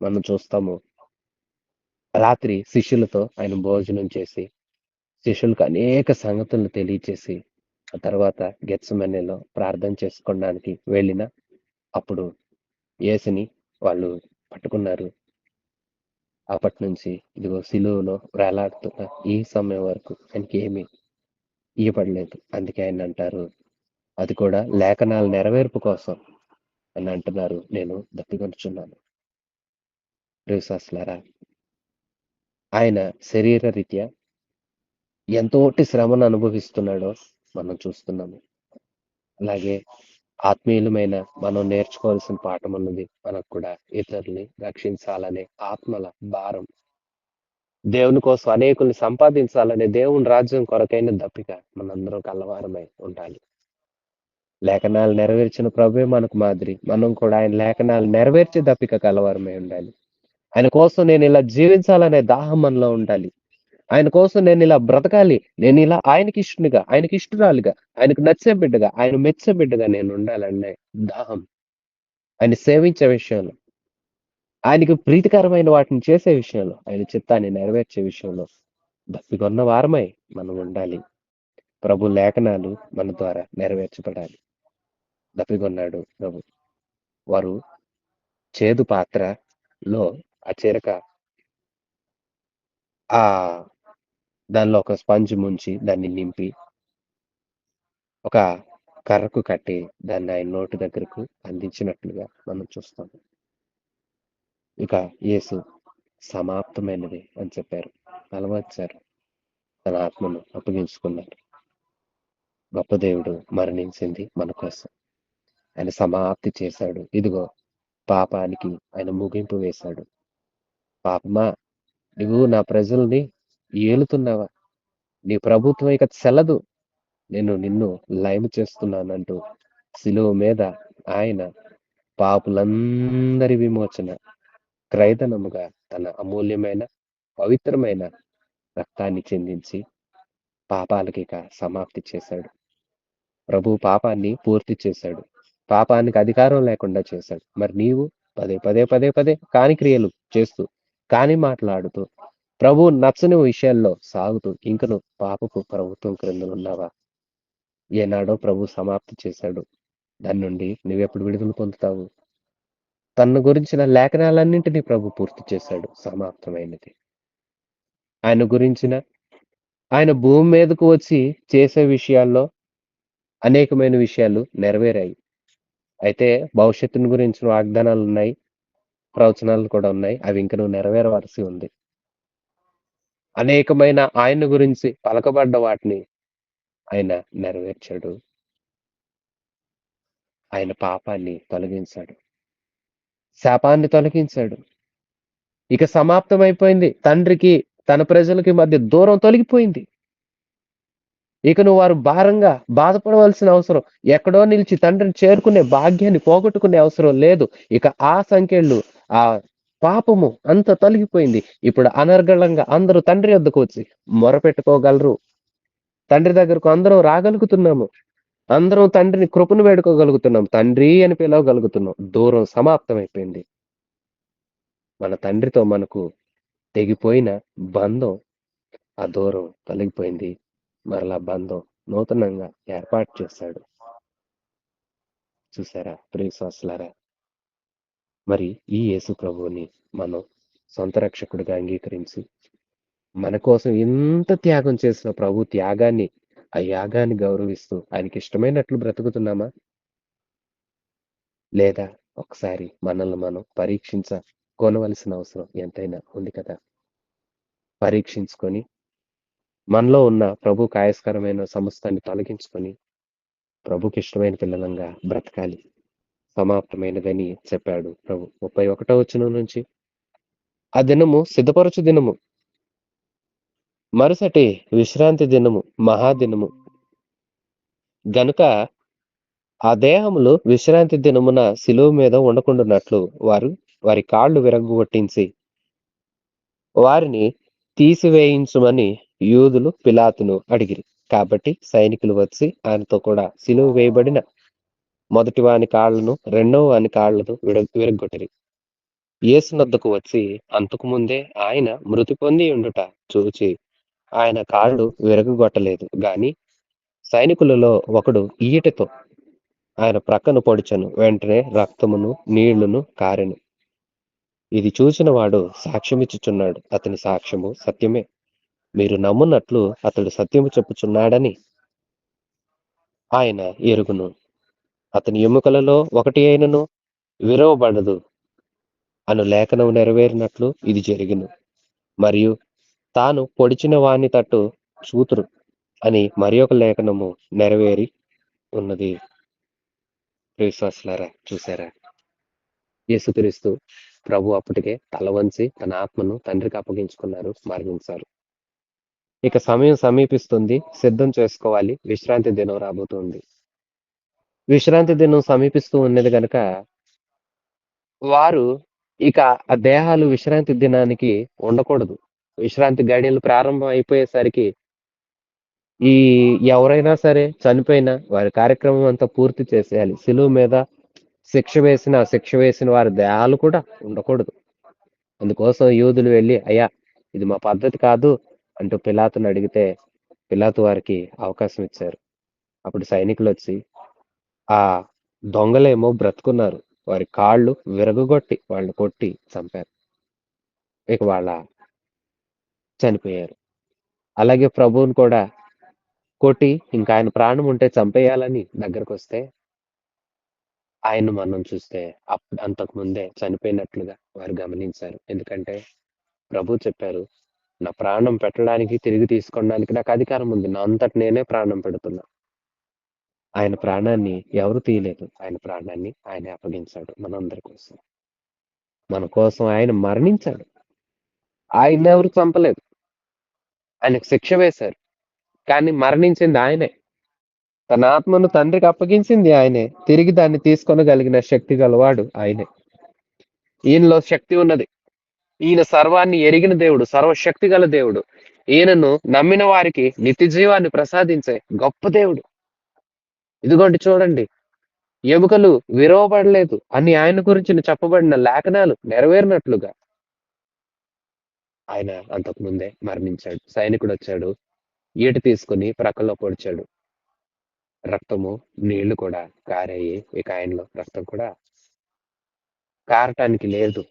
మనం చూస్తాము. రాత్రి శిష్యులతో ఆయన భోజనం చేసి శిష్యులకు అనేక సంగతులను తెలియచేసి ఆ తర్వాత గెత్సెమనేలో ప్రార్థన చేసుకోవడానికి వెళ్ళిన అప్పుడు యేసుని వాళ్ళు పట్టుకున్నారు. అప్పటి నుంచి ఇదిగో సిలువలో వేలాడుతున్న ఈ సమయం వరకు ఆయనకి ఏమీ ఇయ్యబడలేదు. అందుకే ఆయన అంటారు, అది కూడా లేఖనాల నెరవేర్పు కోసం అని అంటున్నారు, నేను దప్పికొనుచున్నాను. విశ్వాసులారా ఆయన శరీర రీత్యా ఎంతోటి శ్రమను అనుభవిస్తున్నాడో మనం చూస్తున్నాము. అలాగే ఆత్మీయులమైన మనం నేర్చుకోవాల్సిన పాఠం ఉన్నది. మనకు కూడా ఇతరుల్ని రక్షించాలనే ఆత్మల భారం, దేవుని కోసం అనేకుల్ని సంపాదించాలనే దేవుని రాజ్యం కొరకైన దప్పిక మనందరం కలవారమై ఉండాలి. లేఖనాలు నెరవేర్చిన ప్రభువే మనకు మాదిరి. మనం కూడా ఆయన లేఖనాలు నెరవేర్చే దప్పిక కలవారమై ఉండాలి. ఆయన కోసం నేను ఇలా జీవించాలనే దాహం మనలో ఉండాలి. ఆయన కోసం నేను ఇలా బ్రతకాలి, నేను ఇలా ఆయనకి ఇష్టనిగా, ఆయనకి ఇష్టరాలుగా, ఆయనకు నచ్చే బిడ్డగా, ఆయన మెచ్చే బిడ్డగా నేను ఉండాలనే దాహం, ఆయన సేవించే విషయంలో, ఆయనకు ప్రీతికరమైన వాటిని చేసే విషయంలో, ఆయన చిత్తాన్ని నెరవేర్చే విషయంలో దప్పికొన్న వారమై మనం ఉండాలి. ప్రభు లేఖనాలు మన ద్వారా నెరవేర్చబడాలి. దప్పికొన్నాడు ప్రభు. వారు చేదు పాత్రలో ఆ చిరక ఆ దానిలో ఒక స్పంజ్ ముంచి దాన్ని నింపి ఒక కర్రకు కట్టి దాన్ని ఆయన నోటి దగ్గరకు అందించినట్లుగా మనం చూస్తాం. ఇక యేసు సమాప్తమైనది అని చెప్పారు, అలవర్చారు, తన ఆత్మను అప్పగించుకున్నారు. గొప్ప దేవుడు మరణించింది మన కోసం. ఆయన సమాప్తి చేశాడు. ఇదిగో పాపానికి ఆయన ముగింపు వేశాడు. పాపమా, నువ్వు నా ప్రజల్ని ఏలుతున్నావా? నీ ప్రభుత్వం ఇక చెల్లదు. నేను నిన్ను లయము చేస్తున్నానంటూ శిలువ మీద ఆయన పాపులందరి విమోచన క్రయధనముగా తన అమూల్యమైన పవిత్రమైన రక్తాన్ని చెందించి పాపాలకి ఇక సమాప్తి చేశాడు. ప్రభు పాపాన్ని పూర్తి చేశాడు. పాపానికి అధికారం లేకుండా చేశాడు. మరి నీవు పదే పదే పదే పదే కాని క్రియలు చేస్తూ కాని మాట్లాడుతూ ప్రభు నచ్చని విషయాల్లో సాగుతూ ఇంకను పాపపు ప్రభుత్వం క్రింద ఉన్నావా? ఏనాడో ప్రభు సమాప్తి చేశాడు. దాని నుండి నువ్వెప్పుడు విడుదల పొందుతావు? తన గురించిన లేఖనాలన్నింటినీ ప్రభు పూర్తి చేశాడు. సమాప్తమైనది. ఆయన గురించిన ఆయన భూమి మీదకు వచ్చి చేసే విషయాల్లో అనేకమైన విషయాలు నెరవేరాయి. అయితే భవిష్యత్తుని గురించిన వాగ్దానాలు ఉన్నాయి. ప్రవచనాలు కూడా ఉన్నాయి. అవి ఇంకను నెరవేరవలసి ఉంది. అనేకమైన ఆయన గురించి పలకబడ్డ వాటిని ఆయన నెరవేర్చాడు. ఆయన పాపాన్ని తొలగించాడు. శాపాన్ని తొలగించాడు. ఇక సమాప్తమైపోయింది. తండ్రికి తన ప్రజలకి మధ్య దూరం తొలగిపోయింది. ఇక నువ్వు వారు భారంగా బాధపడవలసిన అవసరం, ఎక్కడో నిలిచి తండ్రిని చేరుకునే భాగ్యాన్ని పోగొట్టుకునే అవసరం లేదు. ఇక ఆ సంఖ్యలు ఆ పాపము అంత తొలగిపోయింది. ఇప్పుడు అనర్గళంగా అందరూ తండ్రి వద్దకు వచ్చి మొరపెట్టుకోగలరు. తండ్రి దగ్గరకు అందరం రాగలుగుతున్నాము. అందరం తండ్రిని కృపను వేడుకోగలుగుతున్నాం. తండ్రి అని పిలవగలుగుతున్నాం. దూరం సమాప్తమైపోయింది. మన తండ్రితో మనకు తెగిపోయిన బంధం, ఆ దూరం తొలగిపోయింది. మరలా బంధం నూతనంగా ఏర్పాటు చేశాడు. చూసారా ప్రియశ్వాసులారా? మరి ఈ యేసు ప్రభువుని మనం సొంత రక్షకుడిగా అంగీకరించి మన కోసం ఎంత త్యాగం చేసిన ప్రభు త్యాగాన్ని, ఆ యాగాన్ని గౌరవిస్తూ ఆయనకి ఇష్టమైనట్లు బ్రతుకుతున్నామా? లేదా ఒకసారి మనల్ని మనం పరీక్షించుకోనవలసిన అవసరం ఎంతైనా ఉంది కదా. పరీక్షించుకొని మనలో ఉన్న ప్రభు కాయస్కరమైన సమస్తాన్ని తొలగించుకొని ప్రభుకి ఇష్టమైన పిల్లలంగా బ్రతకాలి. సమాప్తమైనదని చెప్పాడు ప్రభు. 31వ వచనం నుంచి ఆ దినము సిద్ధపరచు దినము, మరుసటి విశ్రాంతి దినము, మహాదినము గనుక ఆ దేహములు విశ్రాంతి దినమున శిలువ మీద ఉండకుండానట్లు వారి కాళ్ళు విరగ్గొట్టించి వారిని తీసివేయించుమని యూదులు పిలాతును అడిగిరి. కాబట్టి సైనికులు వచ్చి ఆయనతో కూడా శిలువ వేయబడిన మొదటి వాని కాళ్లను రెండవ వాని కాళ్లను విరగ్గొట్టిరి. యేసునొద్దకు వచ్చి అంతకు ముందే ఆయన మృతి పొంది ఉండుట చూచి ఆయన కాళ్ళు విరగగొట్టలేదు గాని సైనికులలో ఒకడు ఈటెతో ఆయన ప్రక్కను పొడిచెను. వెంటనే రక్తమును నీళ్లును కారెను. ఇది చూసిన వాడు సాక్ష్యమిచ్చుచున్నాడు. అతని సాక్ష్యము సత్యమే. మీరు నమ్మునట్లు అతడు సత్యము చెప్పుచున్నాడని ఆయన ఎరుగును. అతని ఎముకలలో ఒకటి అయినను విరవబడదు అను లేఖనం నెరవేరినట్లు ఇది జరిగిను. మరియు తాను పొడిచిన వాని తట్టు చూతురు అని మరి ఒక లేఖనము నెరవేరి ఉన్నది. విశ్వాసులారా, చూసారా? యేసుక్రీస్తు ప్రభు అప్పటికే తల వంచి తన ఆత్మను తండ్రికి అప్పగించుకున్నారు, మరణించారు. ఇక సమయం సమీపిస్తుంది, సిద్ధం చేసుకోవాలి. విశ్రాంతి దినం రాబోతుంది. విశ్రాంతి దినం సమీపిస్తూ ఉన్నది గనక వారు ఇక ఆ దేహాలు విశ్రాంతి దినానికి ఉండకూడదు. విశ్రాంతి గడియలు ప్రారంభం అయిపోయేసరికి ఈ ఎవరైనా సరే చనిపోయినా వారి కార్యక్రమం అంతా పూర్తి చేసేయాలి. శిలువ మీద శిక్ష వేసిన వారి దేహాలు కూడా ఉండకూడదు. అందుకోసం యూదులు వెళ్ళి, అయ్యా ఇది మా పద్ధతి కాదు అంటూ పిలాతుని అడిగితే పిలాతు వారికి అవకాశం ఇచ్చారు. అప్పుడు సైనికులు వచ్చి ఆ దొంగలేమో బ్రతుకున్నారు. వారి కాళ్ళు విరగగొట్టి వాళ్ళని కొట్టి చంపారు. ఇక వాళ్ళ చనిపోయారు. అలాగే ప్రభువుని కూడా కొట్టి ఇంకా ఆయన ప్రాణం ఉంటే చంపేయాలని దగ్గరకు వస్తే ఆయన్ని మనం చూస్తే అంతకు ముందే చనిపోయినట్లుగా వారు గమనించారు. ఎందుకంటే ప్రభు చెప్పారు, నా ప్రాణం పెట్టడానికి తిరిగి తీసుకోవడానికి నాకు అధికారం ఉంది. నా అంతట నేనే ప్రాణం పెడుతున్నా. ఆయన ప్రాణాన్ని ఎవరు తీయలేదు. ఆయన ప్రాణాన్ని ఆయనే అప్పగించాడు మనందరి కోసం. మన కోసం ఆయన మరణించాడు. ఆయన్నెవరు చంపలేదు. ఆయనకు శిక్ష వేశారు. కానీ మరణించింది ఆయనే. తన ఆత్మను తండ్రికి అప్పగించింది ఆయనే. తిరిగి దాన్ని తీసుకొనగలిగిన శక్తి గలవాడు ఆయనే. ఈయనలో శక్తి ఉన్నది. ఈయన సర్వాన్ని ఎరిగిన దేవుడు, సర్వశక్తి గల దేవుడు. ఈయనను నమ్మిన వారికి నిత్య జీవాన్ని ప్రసాదించే గొప్ప దేవుడు. ఇదిగోండి చూడండి, ఎముకలు విరవబడలేదు అని ఆయన గురించి చెప్పబడిన లేఖనాలు నెరవేరినట్లుగా ఆయన అంతకు ముందే మరణించాడు. సైనికుడు వచ్చాడు, ఈట తీసుకుని ప్రక్కలో పొడిచాడు. రక్తము, నీళ్లు కూడా కారాయి. ఇక ఆయనలో రక్తం కూడా కారటానికి లేదు.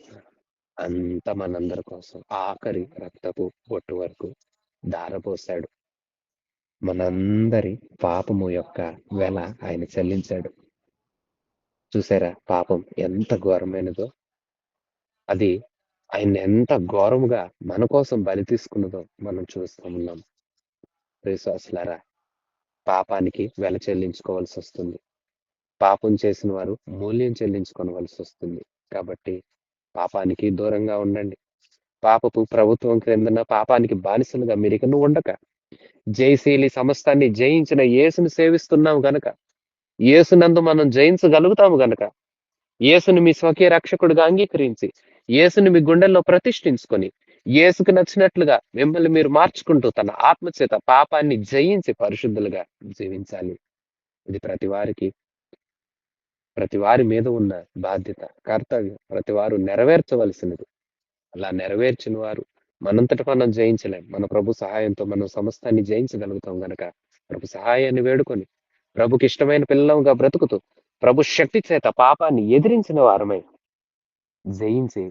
అంత మనందరి కోసం ఆఖరి రక్తపు బొట్టు వరకు ధారపోశాడు. మనందరి పాపము యొక్క వెల ఆయన చెల్లించాడు. చూసారా పాపం ఎంత ఘోరమైనదో? అది ఆయన ఎంత ఘోరముగా మన కోసం బలి తీసుకున్నదో మనం చూస్తూ ఉన్నాం. విశ్వాసులారా, పాపానికి వెల చెల్లించుకోవాల్సి వస్తుంది. పాపం చేసిన వారు మూల్యం చెల్లించుకోవలసి వస్తుంది. కాబట్టి పాపానికి దూరంగా ఉండండి. పాపపు ప్రభుత్వం క్రిందన పాపానికి బానిసలుగా మీరికను ఉండక, జయశీలి సమస్తాన్ని జయించిన యేసును సేవిస్తున్నాం గనక, యేసునందు మనం జయించగలుగుతాము గనక, యేసుని మీ స్వకీయ రక్షకుడిగా అంగీకరించి, యేసుని మీ గుండెల్లో ప్రతిష్ఠించుకొని, యేసుకు నచ్చినట్లుగా మిమ్మల్ని మీరు మార్చుకుంటూ తన ఆత్మచేత పాపాన్ని జయించి పరిశుద్ధులుగా జీవించాలి. ఇది ప్రతి వారి మీద ఉన్న బాధ్యత, కర్తవ్యం. ప్రతి వారు నెరవేర్చవలసినది. అలా నెరవేర్చిన వారు మనంతట మనం జయించలేం. మన ప్రభు సహాయంతో మనం సమస్తాన్ని జయించగలుగుతాం గనక ప్రభు సహాయాన్ని వేడుకొని, ప్రభుకి ఇష్టమైన పిల్లలుగా బ్రతుకుతూ, ప్రభు శక్తి చేత పాపాన్ని ఎదిరించిన వారమై జయించి,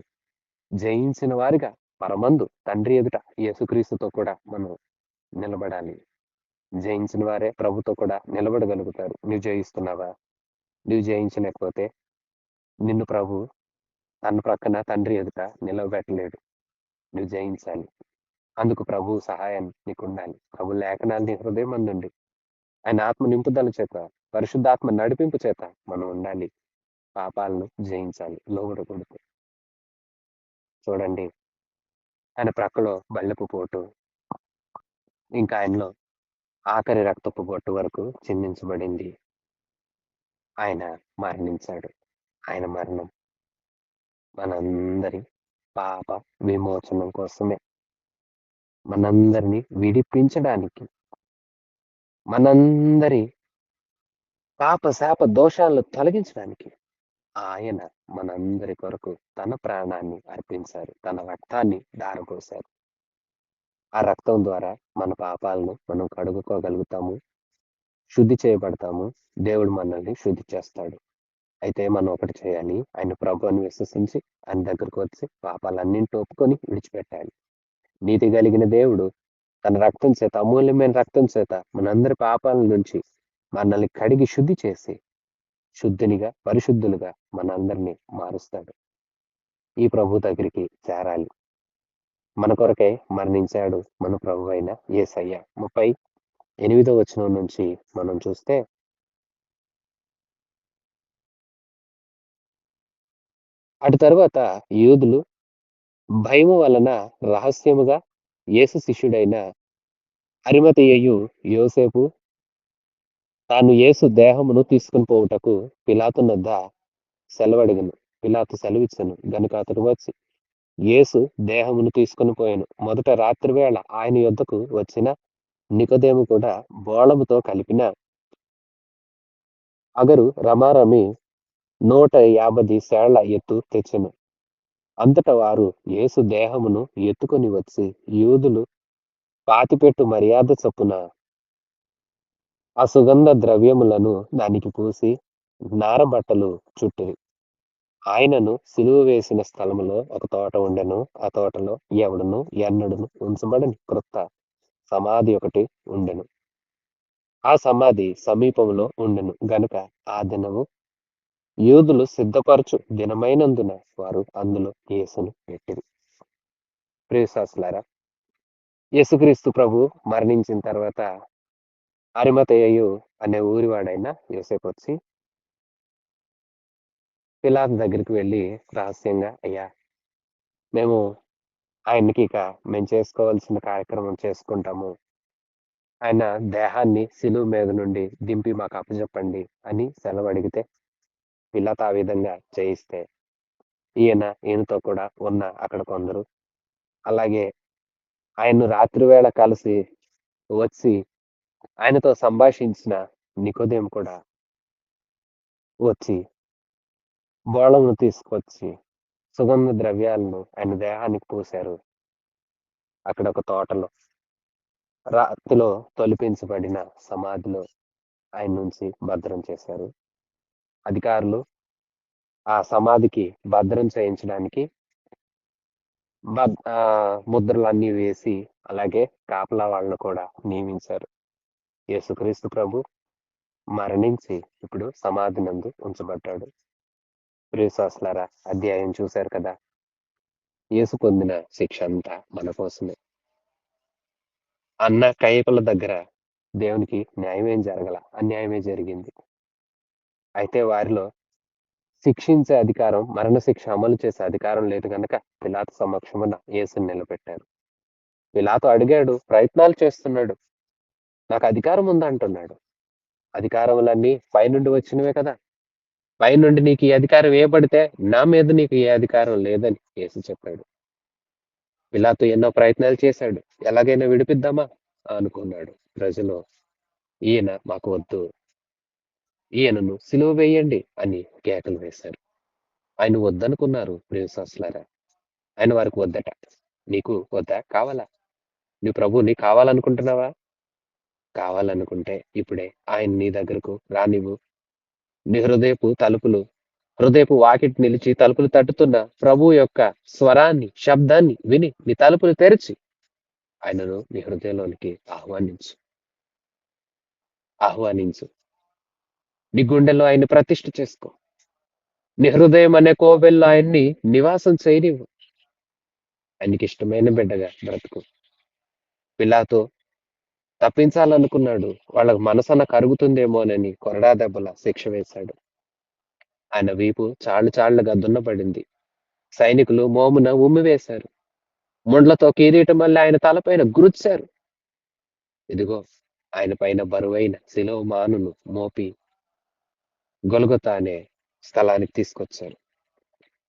జయించిన వారిగా పరమందు తండ్రి ఎదుట యేసుక్రీస్తుతో కూడా మనం నిలబడాలి. జయించిన వారే ప్రభుతో కూడా నిలబడగలుగుతారు. నువ్వు జయిస్తున్నావా? నువ్వు జయించలేకపోతే నిన్ను ప్రభు తన ప్రక్కన తండ్రి ఎదుట నిలవబెట్టలేడు. నువ్వు జయించాలి. అందుకు ప్రభు సహాయం నీకుండాలి. ప్రభు లేఖనాలు నీ హృదయం అందుండి ఆయన ఆత్మ నింపుదల చేత, పరిశుద్ధాత్మ నడిపింపు చేత మనం ఉండాలి. పాపాలను జయించాలి, లోబడకూడదు. చూడండి, ఆయన ప్రక్కలో బల్లెపు పోటు, ఇంకా ఆయనలో ఆఖరి రక్తపు బొట్టు వరకు చిందించబడింది. ఆయన మరణించాడు. ఆయన మరణం మనందరి పాప విమోచనం కోసమే, మనందరిని విడిపించడానికి, మనందరి పాప శాప దోషాలను తొలగించడానికి ఆయన మనందరి కొరకు తన ప్రాణాన్ని అర్పించారు. తన రక్తాన్ని ధారపోశారు. ఆ రక్తం ద్వారా మన పాపాలను మనం కడుగుకోగలుగుతాము, శుద్ధి చేయబడతాము. దేవుడు మనల్ని శుద్ధి చేస్తాడు. అయితే మనం ఒకటి చేయాలి, ఆయన ప్రభువుని విశ్వసించి ఆయన దగ్గరకు వచ్చి పాపాలన్నింటిని ఒప్పుకొని విడిచిపెట్టాలి. నీతి కలిగిన దేవుడు తన రక్తం చేత, అమూల్యమైన రక్తం చేత మనందరి పాపాల నుంచి మనల్ని కడిగి శుద్ధి చేసి, శుద్ధినిగా, పరిశుద్ధులుగా మనందరినీ మారుస్తాడు. ఈ ప్రభు దగ్గరికి చేరాలి. మన కొరకై మరణించాడు మన ప్రభు అయిన యేసయ్య. 38వ వచనం నుంచి మనం చూస్తే, అటు తరువాత యూదులు భయము వలన రహస్యముగా యేసు శిష్యుడైన అరిమతయు యోసేపు తాను యేసు దేహమును తీసుకుని పోవుటకు పిలాతునొద్ద సెలవడిగను. పిలాతు సెలవిచ్చను గనుక అతడు వచ్చి యేసు దేహమును తీసుకుని పోయాను. మొదట రాత్రి వేళ ఆయన యొద్దకు వచ్చిన నికోదేము కూడా బోళముతో కలిపిన అగరు రమారమి 150 సేళ్ల ఎత్తు తెచ్చెను. అంతట వారు యేసు దేహమును ఎత్తుకొని వచ్చి యూదులు పాతిపెట్టు మర్యాద చొప్పున ఆ సుగంధ ద్రవ్యములను దానికి పూసి నారబట్టలు చుట్టిరి. ఆయనను సిలువ వేసిన స్థలములో ఒక తోట ఉండెను. ఆ తోటలో ఎవడును ఎన్నడును ఉంచబడని క్రొత్త సమాధి ఒకటి ఉండెను. ఆ సమాధి సమీపంలో ఉండెను గనుక ఆ దినము యూదులు సిద్ధపరచు దినమైనందున వారు అందులో యేసును పెట్టిరి. ప్రియశాస్త్రులారా, యేసుక్రీస్తు ప్రభు మరణించిన తర్వాత అరిమతేయు అనే ఊరివాడైన యోసేపు వచ్చి పిలాతు దగ్గరికి వెళ్ళి రహస్యంగా, అయ్యా, మేము ఆయనకి మేము చేసుకోవాల్సిన కార్యక్రమం చేసుకుంటాము. ఆయన దేహాన్ని సిలువ మీద నుండి దింపి మాకు అప్పజెప్పండి అని సెలవు అడిగితే, పిలాతు ఆ విధంగా చేయిస్తే, ఈయనతో కూడా ఉన్న అక్కడ కొందరు, అలాగే ఆయన్ను రాత్రి వేళ కలిసి వచ్చి ఆయనతో సంభాషించిన నికోదేము కూడా వచ్చి బోళము తీసుకొచ్చి సుగంధ ద్రవ్యాలను ఆయన దేహానికి పూశారు. అక్కడ ఒక తోటలో రాతిలో తొలిపించబడిన సమాధిలో ఆయన నుంచి భద్రం చేశారు. అధికారులు ఆ సమాధికి భద్రం చేయించడానికి ముద్రలన్నీ వేసి, అలాగే కాపలా వాళ్ళను కూడా నియమించారు. యేసుక్రీస్తు ప్రభు మరణించి ఇప్పుడు సమాధి నందు ఉంచబడ్డాడు. ప్రియశ్వాసులారా, అధ్యాయం చూశారు కదా. యేసు పొందిన శిక్ష అంతా మన కోసమే. అన్న కయ్యకుల దగ్గర దేవునికి న్యాయమేం జరగల, అన్యాయమే జరిగింది. అయితే వారిలో శిక్షించే అధికారం, మరణశిక్ష అమలు చేసే అధికారం లేదు గనక పిలాతు సమక్షమున యేసుని నిలబెట్టారు. పిలాతు అడిగాడు, ప్రయత్నాలు చేస్తున్నాడు, నాకు అధికారం ఉందంటున్నాడు. అధికారములన్నీ పైనుండి వచ్చినవే కదా. పైనుండి నీకు ఈ అధికారం ఇవ్వబడితే నా మీద నీకు ఏ అధికారం లేదని యేసు చెప్పాడు. పిలాతు ఎన్నో ప్రయత్నాలు చేశాడు, ఎలాగైనా విడిపిద్దామా అనుకున్నాడు. ప్రజలు, ఈయన మాకు వద్దు, ఈయనను సిలువ వేయండి అని కేకలు వేశారు. ఆయన వద్దనుకున్నారు. ప్రియశ్వాసులారా, ఆయన వారికి వద్దట. నీకు వద్దా? కావాలా? నువ్వు ప్రభువుని కావాలనుకుంటున్నావా? కావాలనుకుంటే ఇప్పుడే ఆయన నీ దగ్గరకు రానివ్వు. నీ హృదయపు వాకిటి నిలిచి తలుపులు తట్టుతున్న ప్రభు యొక్క స్వరాన్ని, శబ్దాన్ని విని నీ తలుపులు తెరిచి ఆయనను నీ హృదయంలోనికి ఆహ్వానించు. నీ గుండెల్లో ఆయన్ని ప్రతిష్ఠ చేసుకో. నీ హృదయం అనే కోవెల్లో ఆయన్ని నివాసం చేయనివ్వు. ఆయనకి ఇష్టమైన బిడ్డగా బ్రతుకు. పిలాతు తప్పించాలనుకున్నాడు. వాళ్ళకు మనసన కరుగుతుందేమోనని కొరడా దెబ్బల శిక్ష వేశాడు. ఆయన వీపు చాళ్లుగా దున్నపడింది. సైనికులు మోమున ఉమ్మివేశారు. ముండ్లతో కిరీటం మళ్ళీ ఆయన తలపైన గురుచారు. ఇదిగో ఆయన పైన బరువైన శిలువ మానును మోపి గొలగొతా అనే స్థలానికి తీసుకొచ్చారు.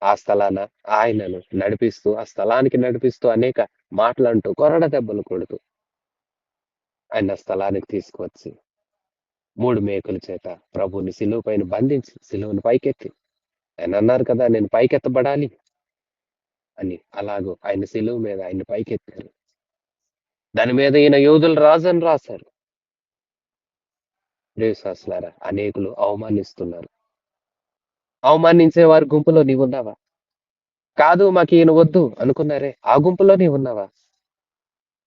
ఆ స్థలాన ఆయనను ఆ స్థలానికి నడిపిస్తూ అనేక మాటలంటూ కొరడ దెబ్బలు కొడుతూ ఆయన స్థలానికి తీసుకువచ్చి 3 మేకుల చేత ప్రభుని సిలువ పైన బంధించి సిలువను పైకెత్తి, ఆయన అన్నారు కదా, నేను పైకెత్తబడాలి అని. అలాగూ ఆయన సిలువ మీద ఆయన పైకెత్తారు. దాని మీద ఈయన యోధుల రాజు అని రాశారు. ప్రియశ్వాసులారా, అనేకులు అవమానిస్తున్నారు. అవమానించే వారి గుంపులో నీవున్నావా? కాదు, మాకు ఈయన వద్దు అనుకున్నారే, ఆ గుంపులో నీవున్నావా?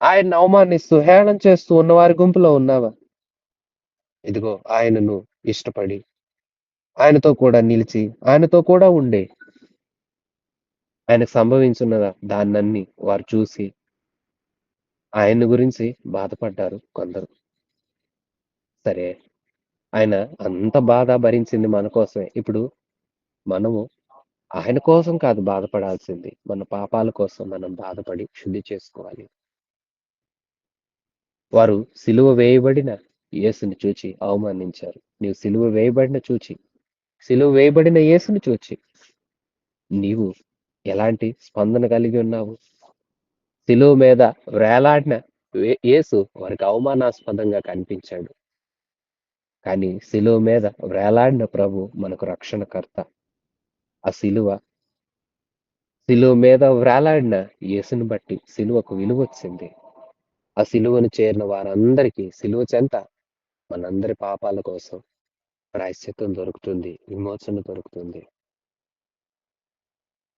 ఆయన్ని అవమానిస్తూ హేళన చేస్తూ ఉన్న వారి గుంపులో ఉన్నావా? ఇదిగో ఆయనను ఇష్టపడి ఆయనతో కూడా నిలిచి ఆయనతో కూడా ఉండే ఆయనకు సంభవించిన దాన్నన్ని వారు చూసి ఆయన గురించి బాధపడ్డారు కొందరు. సరే, ఆయన అంత బాధ భరించింది మన కోసమే. ఇప్పుడు మనము ఆయన కోసం కాదు బాధపడాల్సింది, మన పాపాల కోసం మనం బాధపడి శుద్ధి చేసుకోవాలి. వారు సిలువ వేయబడిన యేసుని చూచి అవమానించారు. నీవు సిలువ వేయబడిన యేసుని చూచి నీవు ఎలాంటి స్పందన కలిగి ఉన్నావు? సిలువ మీద వేలాడిన యేసు వారికి అవమానాస్పదంగా కనిపించాడు. కానీ సిలువ మీద వేలాడిన ప్రభు మనకు రక్షణకర్త. ఆ సిలువ మీద వేలాడిన యేసుని బట్టి సిలువకు విలువ వచ్చింది. ఆ సిలువను చేరిన వారందరికీ సిలువ చెంత మనందరి పాపాల కోసం ప్రాయశ్చిత్తం దొరుకుతుంది, విమోచన దొరుకుతుంది.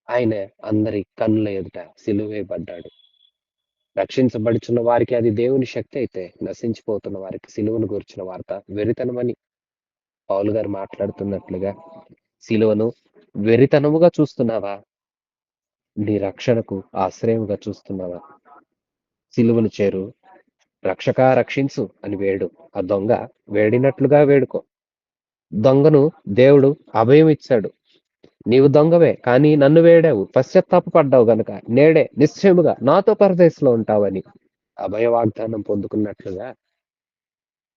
ఆయన అందరి కన్నుల ఎదుట సిలువ వేయబడ్డాడు. రక్షించబడుచున్న వారికి అది దేవుని శక్తి అయితే, నశించిపోతున్న వారికి సిలువను గురించిన వార్త వెరితనమని పౌలు గారు మాట్లాడుతున్నట్లుగా, సిలువను వెరితనముగా చూస్తున్నావా? నీ రక్షణకు ఆశ్రయముగా చూస్తున్నావా? సిలువను చేరు. రక్షకా రక్షించు అని వేడు. ఆ దొంగ వేడినట్లుగా వేడుకో. దొంగను దేవుడు అభయం ఇచ్చాడు. నీవు దొంగవే, కానీ నన్ను వేడావు. పశ్చాత్తాపపడ్డావు గనుక నేడే నిశ్చయముగా నాతో పరదేశంలో ఉంటావని అభయ వాగ్దానం పొందుకున్నట్లుగా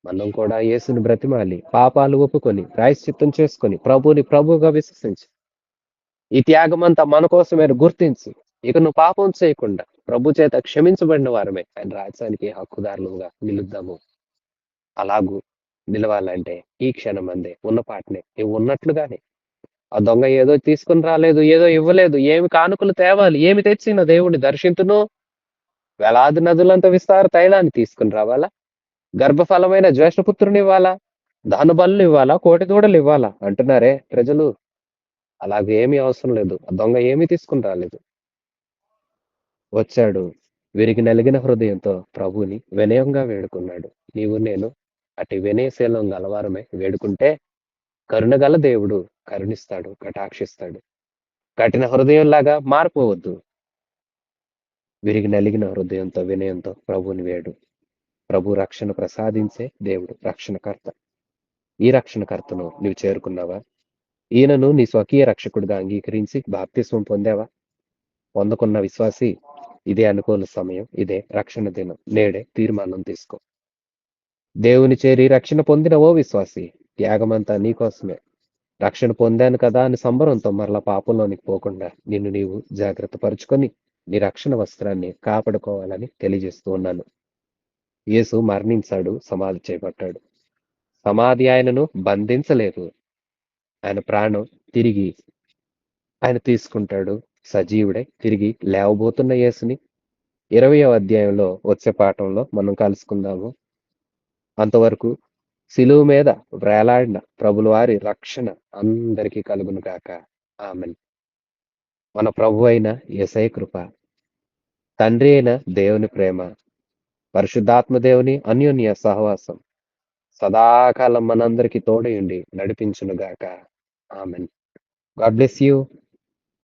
మనం కూడా యేసుని బ్రతిమాలి, పాపాలు ఒప్పుకొని, ప్రాయశ్చిత్తం చేసుకొని, ప్రభువుని ప్రభువుగా విశ్వసించి, ఈ త్యాగమంతా మన కోసమే గుర్తించి, ఇక నువ్వు పాపం చేయకుండా ప్రభు చేత క్షమించబడిన వారమే ఆయన రాజ్యానికి హక్కుదారులుగా నిలుద్దాము. అలాగూ నిలవాలంటే ఈ క్షణం అందే ఉన్న పాటనే నువ్వు ఉన్నట్లుగానే, ఆ దొంగ ఏదో తీసుకుని రాలేదు, ఏదో ఇవ్వలేదు, ఏమి కానుకలు తేవాలి, ఏమి తెచ్చిన దేవుణ్ణి దర్శింతును, వేలాది నదులంత విస్తార తైలాన్ని తీసుకుని రావాలా, గర్భఫలమైన జ్యేష్ఠపుత్రుని ఇవ్వాలా, దహన బలులు ఇవ్వాలా, కోటి దూడలు ఇవ్వాలా అంటున్నారే ప్రజలు. అలాగే ఏమీ అవసరం లేదు. ఆ దొంగ ఏమీ తీసుకుని రాలేదు. వచ్చాడు విరిగి నలిగిన హృదయంతో ప్రభువుని వినయంగా వేడుకున్నాడు. నీవు నేను అటు వినయశీలం గలవారమే వేడుకుంటే కరుణగల దేవుడు కరుణిస్తాడు, కటాక్షిస్తాడు. కఠిన హృదయంలాగా మారిపోవద్దు. విరిగి నలిగిన హృదయంతో వినయంతో ప్రభువుని వేడు. ప్రభు రక్షణ ప్రసాదించే దేవుడు రక్షణకర్త. ఈ రక్షణకర్తను నీవు చేరుకున్నావా? ఈయనను నీ స్వకీయ రక్షకుడిగా అంగీకరించి బాప్తిస్మం పొందావా? పొందకున్న విశ్వాసి, ఇదే అనుకూల సమయం, ఇదే రక్షణ దినం. నేడే తీర్మానం తీసుకో. దేవుని చేరి రక్షణ పొందిన ఓ విశ్వాసి, త్యాగమంతా నీకోసమే. రక్షణ పొందాను కదా అని సంబరంతో మరలా పాపంలోనికి పోకుండా నిన్ను నీవు జాగ్రత్త పరుచుకొని నీ రక్షణ వస్త్రాన్ని కాపాడుకోవాలని తెలియజేస్తూ ఉన్నాను. యేసు మరణించాడు, సమాధి చేయబడ్డాడు. సమాధి ఆయనను బంధించలేదు. ఆయన ప్రాణం తిరిగి ఆయన తీసుకుంటాడు. సజీవుడై తిరిగి లేవబోతున్న యేసుని 20వ అధ్యాయంలో వచ్చే పాఠంలో మనం కలుసుకుందాము. అంతవరకు సిలువ మీద వేలాడిన ప్రభుల వారి రక్షణ అందరికీ కలుగును గాక. ఆమేన్. మన ప్రభు అయిన యేసయ్య కృప, తండ్రి అయిన దేవుని ప్రేమ, పరిశుద్ధాత్మ దేవుని అన్యోన్య సహవాసం సదాకాలం మనందరికీ తోడయుండి నడిపించును గాక. ఆమేన్. God bless you.